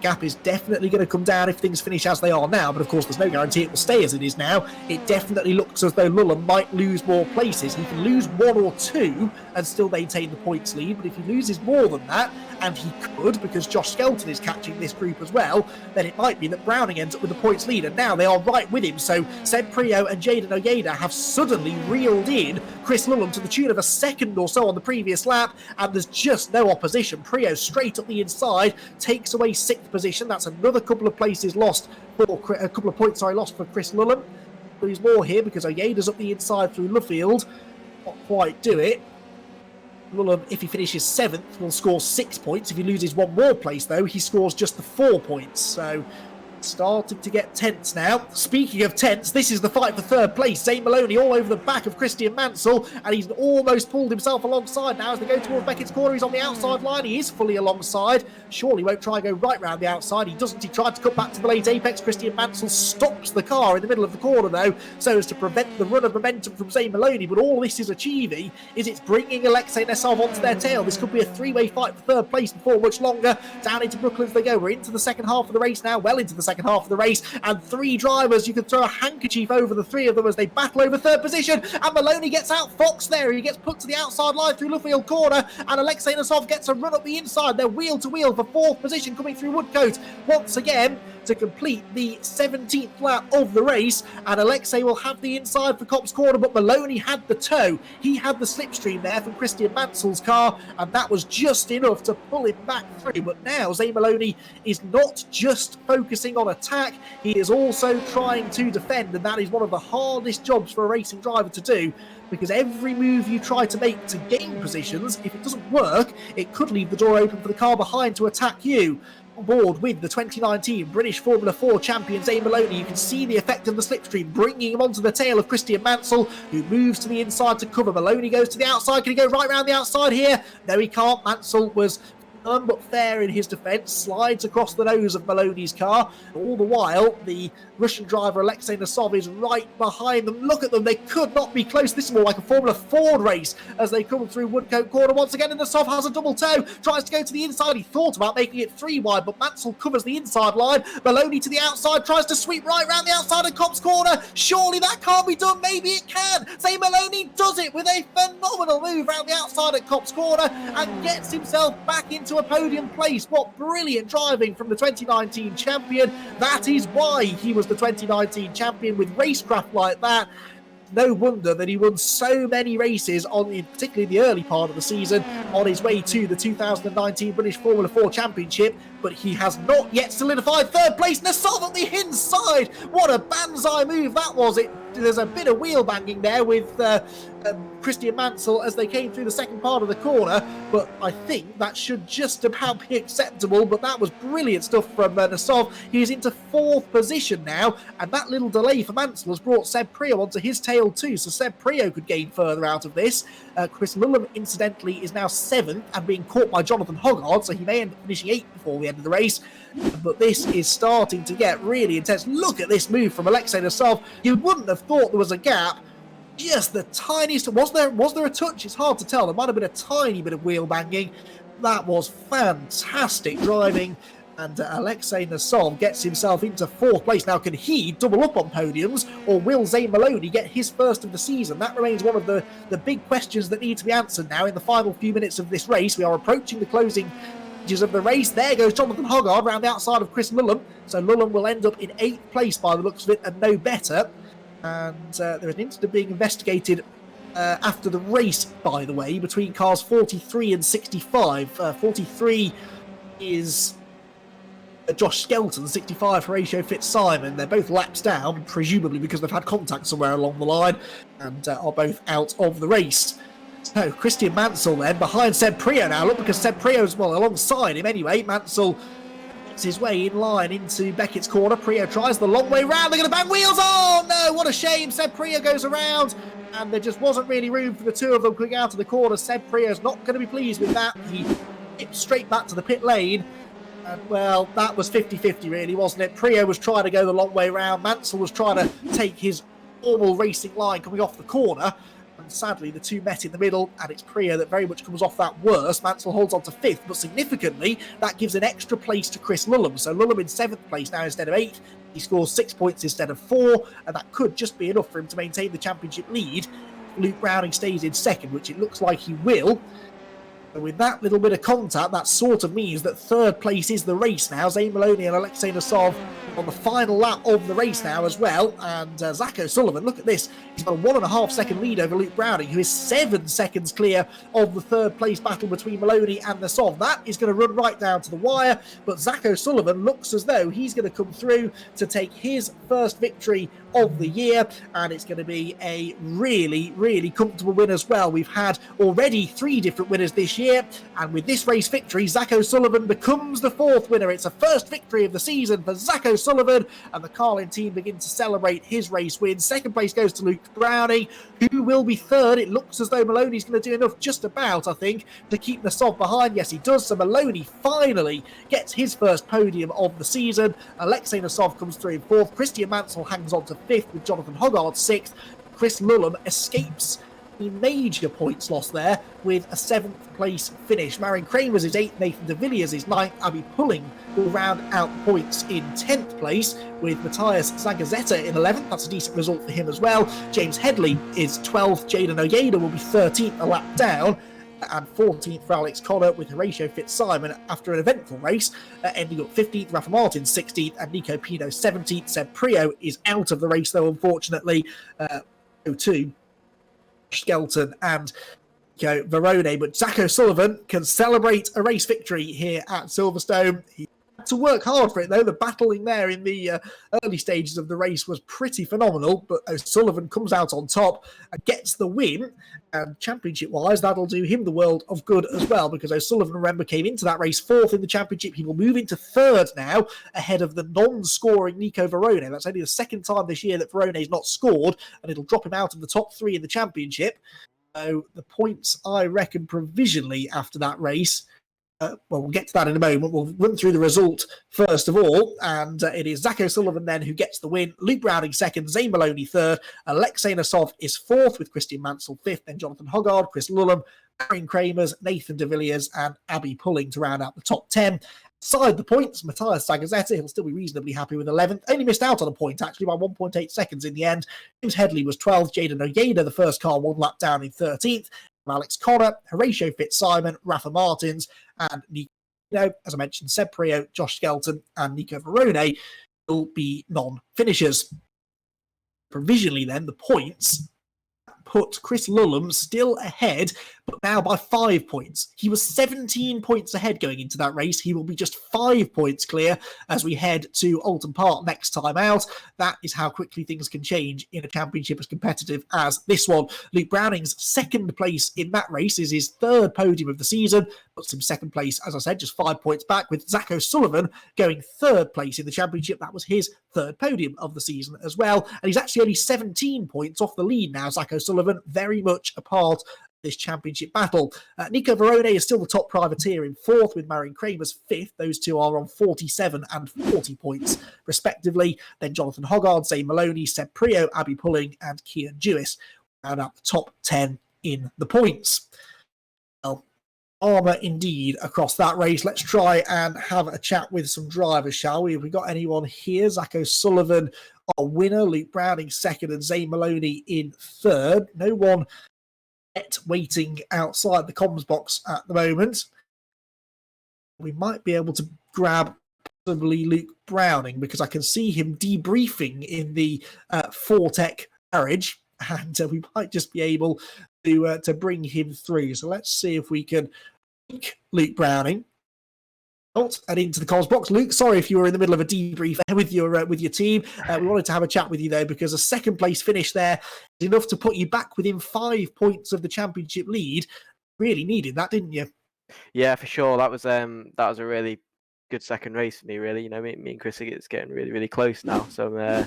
Gap is definitely going to come down if things finish as they are now, but of course there's no guarantee it will stay as it is now. It definitely looks as though Lulham might lose more places. He can lose 1 or 2 and still maintain the points lead, but if he loses more than that, and he could, because Josh Skelton is catching this group as well, then it might be that Browning ends up with the points lead, and now they are right with him. So Seb Prio and Jaden Ojeda have suddenly reeled in Chris Lulham to the tune of a second or so on the previous lap, and there's just no opposition. Prio straight up the inside takes away 6th position. That's another couple of places lost for a couple of points lost for Chris Lulham. There's more here because Ojeda's up the inside through Luffield. Not quite do it. Lulham, if he finishes 7th, will score 6 points. If he loses 1 more place, though, he scores just the 4 points. So starting to get tense now. Speaking of tense, this is the fight for 3rd place. Zane Maloney all over the back of Christian Mansell, and he's almost pulled himself alongside now as they go towards Beckett's corner. He's on the outside line. He is fully alongside. Surely won't try and go right round the outside. He doesn't. He tried to cut back to the late apex. Christian Mansell stops the car in the middle of the corner, though, so as to prevent the run of momentum from Zane Maloney. But all this is achieving is it's bringing Alexei Nesov onto their tail. This could be a 3-way fight for 3rd place before much longer. Down into Brooklyn as they go. We're into the second half of the race now, well into the second half of the race, and 3 drivers. You can throw a handkerchief over the 3 of them as they battle over 3rd position, and Maloney gets out Fox there. He gets put to the outside line through Luffield corner, and Alexei Nesov gets a run up the inside. They're wheel to wheel for 4th position coming through Woodcote once again to complete the 17th lap of the race, and Alexei will have the inside for Copse Corner, but Maloney had the tow. He had the slipstream there from Christian Mansell's car, and that was just enough to pull him back through. But now Zane Maloney is not just focusing on attack, he is also trying to defend, and that is one of the hardest jobs for a racing driver to do, because every move you try to make to gain positions, if it doesn't work, it could leave the door open for the car behind to attack you. On board with the 2019 British Formula 4 champion Zane Maloney, you can see the effect of the slipstream bringing him onto the tail of Christian Mansell, who moves to the inside to cover. Maloney goes to the outside. Can he go right round the outside here? No, he can't. Mansell was firm but fair in his defence, slides across the nose of Maloney's car. All the while, the Russian driver Alexei Nesov is right behind them. Look at them, they could not be close. This is more like a Formula Ford race as they come through Woodcote corner once again, and Nesov has a double toe, tries to go to the inside. He thought about making it 3 wide, but Mansell covers the inside line. Maloney to the outside, tries to sweep right round the outside of Copse corner. Surely that can't be done. Maybe it can. Zane Maloney does it with a phenomenal move round the outside at Copse corner and gets himself back into a podium place. What brilliant driving from the 2019 champion. That is why he was the 2019 champion. With racecraft like that, no wonder that he won so many races, particularly the early part of the season, on his way to the 2019 British Formula 4 Championship. But he has not yet solidified 3rd place. Nesov on the inside. What a banzai move that was. There's a bit of wheel banging there with Christian Mansell as they came through the second part of the corner, but I think that should just about be acceptable. But that was brilliant stuff from Nosov. He's into 4th position now, and that little delay for Mansell has brought Seb Prio onto his tail too, so Seb Prio could gain further out of this. Chris Lulham, incidentally, is now 7th and being caught by Jonathan Hoggard, so he may end up finishing 8th before the end of the race. But this is starting to get really intense. Look at this move from Alexei Nosov. You wouldn't have thought there was a gap. Just the tiniest. Was there a touch? It's hard to tell. There might have been a tiny bit of wheel banging. That was fantastic driving. And Alexei Nosov gets himself into 4th place. Now, can he double up on podiums, or will Zane Maloney get his first of the season? That remains one of the big questions that need to be answered now in the final few minutes of this race. We are approaching the closing stages of the race. There goes Jonathan Hoggard round the outside of Chris Lulham. So Lulham will end up in 8th place by the looks of it, and no better. And there is an incident being investigated after the race, by the way, between cars 43 and 65. 43 is Josh Skelton, 65 Horatio Fitzsimon. They're both laps down, presumably because they've had contact somewhere along the line, and are both out of the race. So Christian Mansell then behind Seb Prio now. Look, because Seb Prio's, well, alongside him anyway. Mansell his way in line into Beckett's corner. Prio tries the long way round. They're going to bang wheels. Oh no, what a shame. Seb Prio goes around, and there just wasn't really room for the two of them coming out of the corner. Seb Prio's not going to be pleased with that. He dipped straight back to the pit lane. And, well, that was 50-50 really, wasn't it? Prio was trying to go the long way round. Mansell was trying to take his normal racing line coming off the corner. And sadly, the two met in the middle, and it's Prio that very much comes off that worse. Mansell holds on to 5th, but significantly, that gives an extra place to Chris Lulham. So Lulham in 7th place now instead of 8th. He scores 6 points instead of 4, and that could just be enough for him to maintain the championship lead. Luke Browning stays in 2nd, which it looks like he will. And with that little bit of contact, that sort of means that 3rd place is the race now. Zane Maloney and Alexei Nosov on the final lap of the race now as well. And Zach O'Sullivan, look at this. He's got a 1.5 second lead over Luke Browning, who is 7 seconds clear of the 3rd place battle between Maloney and Nosov. That is going to run right down to the wire. But Zach O'Sullivan looks as though he's going to come through to take his first victory of the year, and it's going to be a really, really comfortable win as well. We've had already 3 different winners this year, and with this race victory, Zach O'Sullivan becomes the 4th winner. It's a first victory of the season for Zach O'Sullivan, and the Carlin team begin to celebrate his race win. 2nd place goes to Luke Browning, who will be 3rd. It looks as though Maloney's going to do enough just about, I think, to keep Nosov behind. Yes, he does. So Maloney finally gets his first podium of the season. Alexei Nosov comes through in 4th. Christian Mansell hangs on to 5th with Jonathan Hoggard 6th. Chris Lulham escapes the major points loss there with a 7th place finish. Marion Kramer's is 8th, Nathan de Villiers is 9th. Abby Pulling will round out the points in 10th place with Matthias Zagazeta in 11th. That's a decent result for him as well. James Headley is 12th. Jaden Ojeda will be 13th, a lap down. And 14th for Alex Connor, with Horatio Fitzsimon after an eventful race, ending up 15th, Rafa Martin 16th, and Nico Pino 17th. Seb Prio is out of the race, though, unfortunately. 2 Skelton and Verone, but Zach O'Sullivan can celebrate a race victory here at Silverstone. He had to work hard for it, though. The battling there in the early stages of the race was pretty phenomenal, but O'Sullivan comes out on top and gets the win. And championship-wise, that'll do him the world of good as well, because O'Sullivan, remember, came into that race 4th in the championship. He will move into 3rd now, ahead of the non-scoring Nico Verone. That's only the 2nd time this year that Verone's not scored, and it'll drop him out of the top 3 in the championship. So the points, I reckon, provisionally after that race, well, we'll get to that in a moment. We'll run through the result first of all, and it is Zach O'Sullivan then who gets the win. Luke Browning 2nd, Zane Maloney 3rd, Alexei Nosov is 4th with Christian Mansell 5th, then Jonathan Hoggard, Chris Lulham, Marion Kramers, Nathan de Villiers, and Abby Pulling to round out the top 10. Side the points, Matthias Zagazeta, he'll still be reasonably happy with 11th. Only missed out on a point, actually, by 1.8 seconds in the end. James Headley was 12th, Jaden Ojeda, the first car, 1 lap down in 13th. Alex Connor, Horatio Fitzsimon, Rafa Martins, and Nico, as I mentioned, Seb Prio, Josh Skelton, and Nico Verone will be non-finishers. Provisionally, then, the points put Chris Lullum still ahead, but now by 5 points. He was 17 points ahead going into that race. He will be just 5 points clear as we head to Alton Park next time out. That is how quickly things can change in a championship as competitive as this one. Luke Browning's second place in that race is his third podium of the season, puts him second place, as I said, just 5 points back, with Zach O'Sullivan going third place in the championship. That was his third podium of the season as well. And he's actually only 17 points off the lead now. Zach O'Sullivan very much a part of this championship battle. Nico Verone is still the top privateer in fourth, with Marion Kramer's fifth. Those two are on 47 and 40 points respectively. Then Jonathan Hoggard, Zane Maloney, Seb Prio, Abby Pulling and Kian Jewis round out the top 10 in the points. Well, armour indeed across that race. Let's try and have a chat with some drivers, shall we? Have we got anyone here? Zach O'Sullivan, our winner, Luke Browning second, and Zane Maloney in third. No one yet waiting outside the comms box at the moment. We might be able to grab possibly Luke Browning, because I can see him debriefing in the Fortec garage, and we might just be able to bring him through. So let's see if we can link Luke Browning out and into the comms box. Luke, sorry if you were in the middle of a debrief with your team. We wanted to have a chat with you though, because a second place finish there is enough to put you back within 5 points of the championship lead. Really needed that, didn't you? Yeah, for sure. That was a really good second race for me. Really, you know, me and Chris it's getting really, really close now. So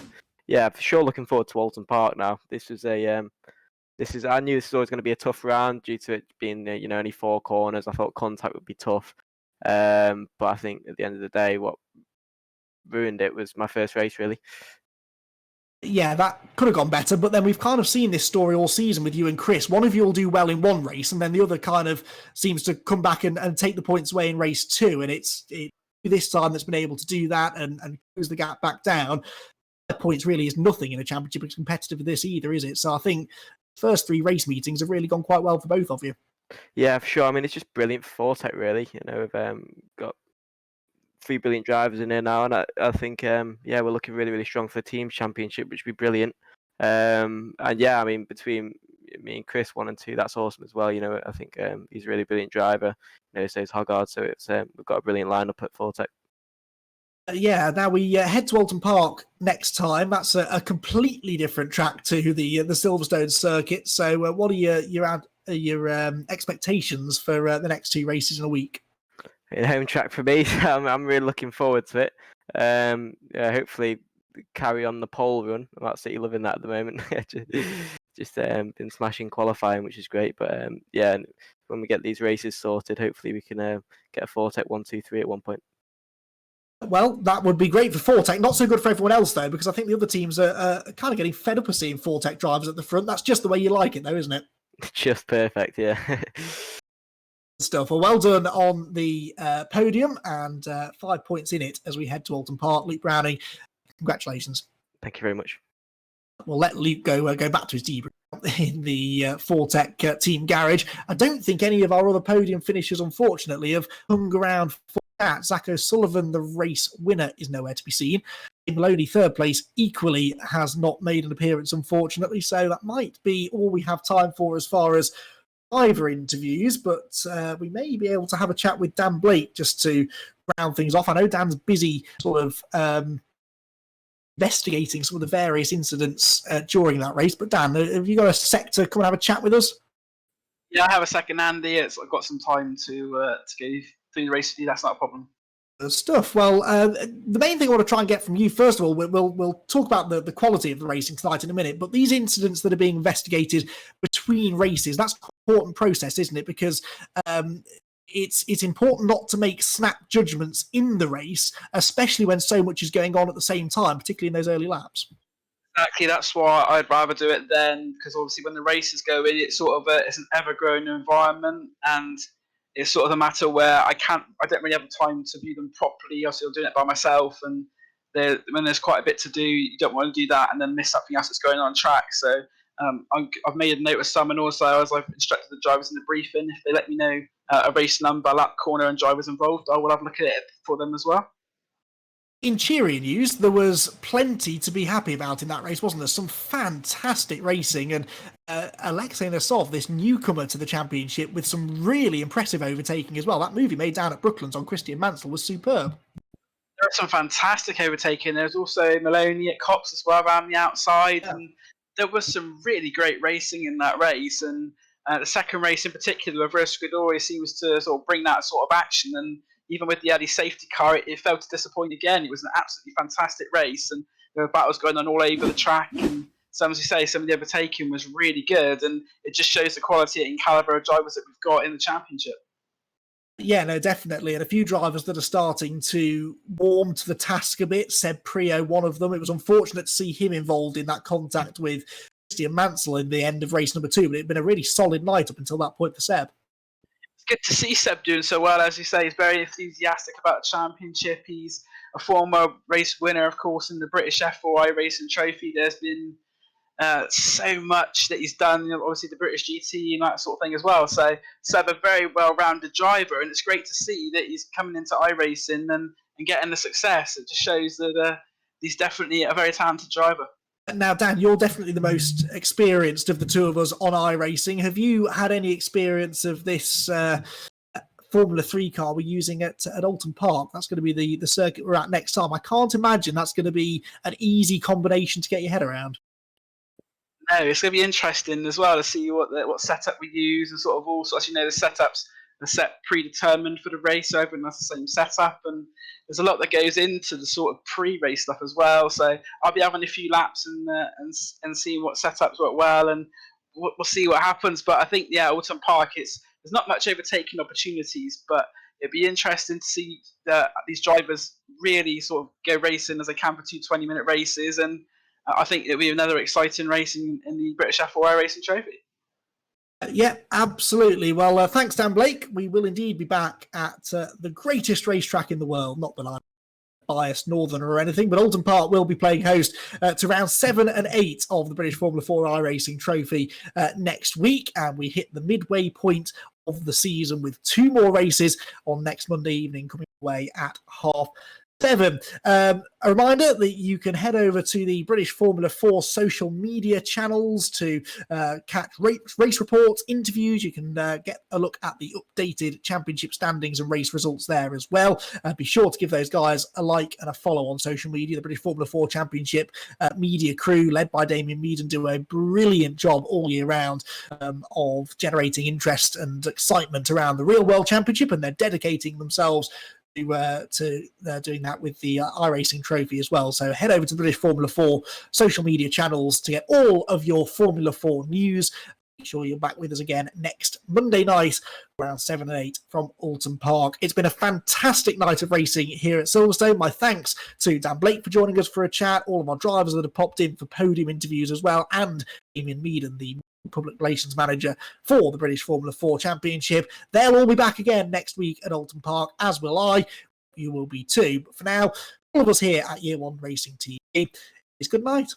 yeah, for sure, looking forward to Alton Park now. I knew this was always going to be a tough round due to it being only 4 corners. I thought contact would be tough, but I think at the end of the day, what ruined it was my first race, really. Yeah, that could have gone better, but then we've kind of seen this story all season with you and Chris. One of you will do well in one race, and then the other kind of seems to come back and take the points away in race 2, and it's this time that's been able to do that and close the gap back down. Points really is nothing in a championship as competitive as this either, is it? So I think first 3 race meetings have really gone quite well for both of you. Yeah, for sure. I mean, it's just brilliant for Fortec, really. You know, we've got 3 brilliant drivers in there now, and I think we're looking really, really strong for the team championship, which would be brilliant. And yeah, I mean, between me and Chris 1 and 2, that's awesome as well. You know, I think he's a really brilliant driver. You know, so is Hoggard, so it's we've got a brilliant lineup at Fortec. Yeah, now we head to Alton Park next time. That's a completely different track to the Silverstone circuit. So what are your expectations for the next 2 races in a week? Home track for me. I'm really looking forward to it. Hopefully carry on the pole run. I'm absolutely loving that at the moment. just been smashing qualifying, which is great. But yeah, when we get these races sorted, hopefully we can get a Fortec 1, 2, 3 at one point. Well, that would be great for Fortec. Not so good for everyone else, though, because I think the other teams are kind of getting fed up of seeing Fortec drivers at the front. That's just the way you like it, though, isn't it? Just perfect, yeah. Stuff. Well done on the podium, and 5 points in it as we head to Alton Park. Luke Browning, congratulations. Thank you very much. We'll let Luke go back to his debrief in the Fortec team garage. I don't think any of our other podium finishers, unfortunately, have hung around for that. Zach O'Sullivan, the race winner, is nowhere to be seen. Maloney, third place, equally has not made an appearance, unfortunately. So that might be all we have time for as far as driver interviews, but we may be able to have a chat with Dan Blake just to round things off. I know Dan's busy sort of investigating some of the various incidents during that race, but Dan, have you got a sec to come and have a chat with us? Yeah, I have a second, Andy. I've got some time to go through the race with you. That's not a problem. Stuff. Well, the main thing I want to try and get from you, first of all, we'll talk about the quality of the racing tonight in a minute, but these incidents that are being investigated between races, that's an important process, isn't it? Because it's important not to make snap judgments in the race, especially when so much is going on at the same time, particularly in those early laps. Exactly, that's why I'd rather do it then, because obviously when the races go in, it's sort of it's an ever-growing environment, and it's sort of a matter where I don't really have time to view them properly. Obviously, I'm doing it by myself, and when there's quite a bit to do, you don't want to do that and then miss something else that's going on track. So I've made a note of some, and also as I've instructed the drivers in the briefing, if they let me know a race number, lap, corner, and drivers involved, I will have a look at it for them as well. In cheerier news, there was plenty to be happy about in that race, wasn't there? Some fantastic racing, and Alexei Nosov, this newcomer to the championship, with some really impressive overtaking as well. That move he made down at Brooklands on Christian Mansell was superb. There was some fantastic overtaking. There was also Maloney at Cops as well around the outside, and there was some really great racing in that race. And the second race in particular, Verskridori seems to sort of bring that sort of action. And even with the early safety car, it failed to disappoint again. It was an absolutely fantastic race, and there were battles going on all over the track. And some, as you say, some of the overtaking was really good, and it just shows the quality and caliber of drivers that we've got in the championship. Yeah, no, definitely. And a few drivers that are starting to warm to the task a bit. Seb Prio, one of them. It was unfortunate to see him involved in that contact with Christian Mansell in the end of race number 2, but it had been a really solid night up until that point for Seb. It's good to see Seb doing so well. As you say, he's very enthusiastic about the championship. He's a former race winner, of course, in the British F4 iRacing Trophy. There's been so much that he's done, obviously the British GT and that sort of thing as well. So Seb, a very well-rounded driver, and it's great to see that he's coming into iRacing and getting the success. It just shows that he's definitely a very talented driver. Now, Dan, you're definitely the most experienced of the two of us on iRacing. Have you had any experience of this Formula 3 car we're using at Alton Park? That's going to be the circuit we're at next time. I can't imagine that's going to be an easy combination to get your head around. No, it's going to be interesting as well to see what setup we use, and sort of also, as you know, the setups are set predetermined for the race, so everyone has the same setup, and there's a lot that goes into the sort of pre-race stuff as well. So I'll be having a few laps and seeing what setups work well, and we'll see what happens. But I think, yeah, Alton Park, there's not much overtaking opportunities, but it'd be interesting to see these drivers really sort of go racing as they can for 2 20-minute races, and I think it'll be another exciting race in the British F4 Racing Trophy. Yeah, absolutely. Well, thanks, Dan Blake. We will indeed be back at the greatest racetrack in the world. Not that I'm biased northerner or anything, but Alton Park will be playing host to rounds 7 and 8 of the British Formula 4 iRacing Trophy next week, and we hit the midway point of the season with 2 more races on next Monday evening coming away at 7:30. A reminder that you can head over to the British Formula 4 social media channels to catch race reports, interviews. You can get a look at the updated championship standings and race results there as well. Be sure to give those guys a like and a follow on social media. The British Formula 4 Championship media crew, led by Damien Meaden, do a brilliant job all year round of generating interest and excitement around the real World Championship, and they're dedicating themselves to doing that with the iRacing Trophy as well. So head over to the British Formula 4 social media channels to get all of your Formula 4 news. Make sure you're back with us again next Monday night around 7 and 8 from Alton Park. It's been a fantastic night of racing here at Silverstone. My thanks to Dan Blake for joining us for a chat, all of our drivers that have popped in for podium interviews as well, and Damien Meaden, the public relations manager for the British Formula 4 Championship. They'll all be back again next week at Alton Park, as will I. You will be too. But for now, all of us here at Year One Racing TV, it's good night.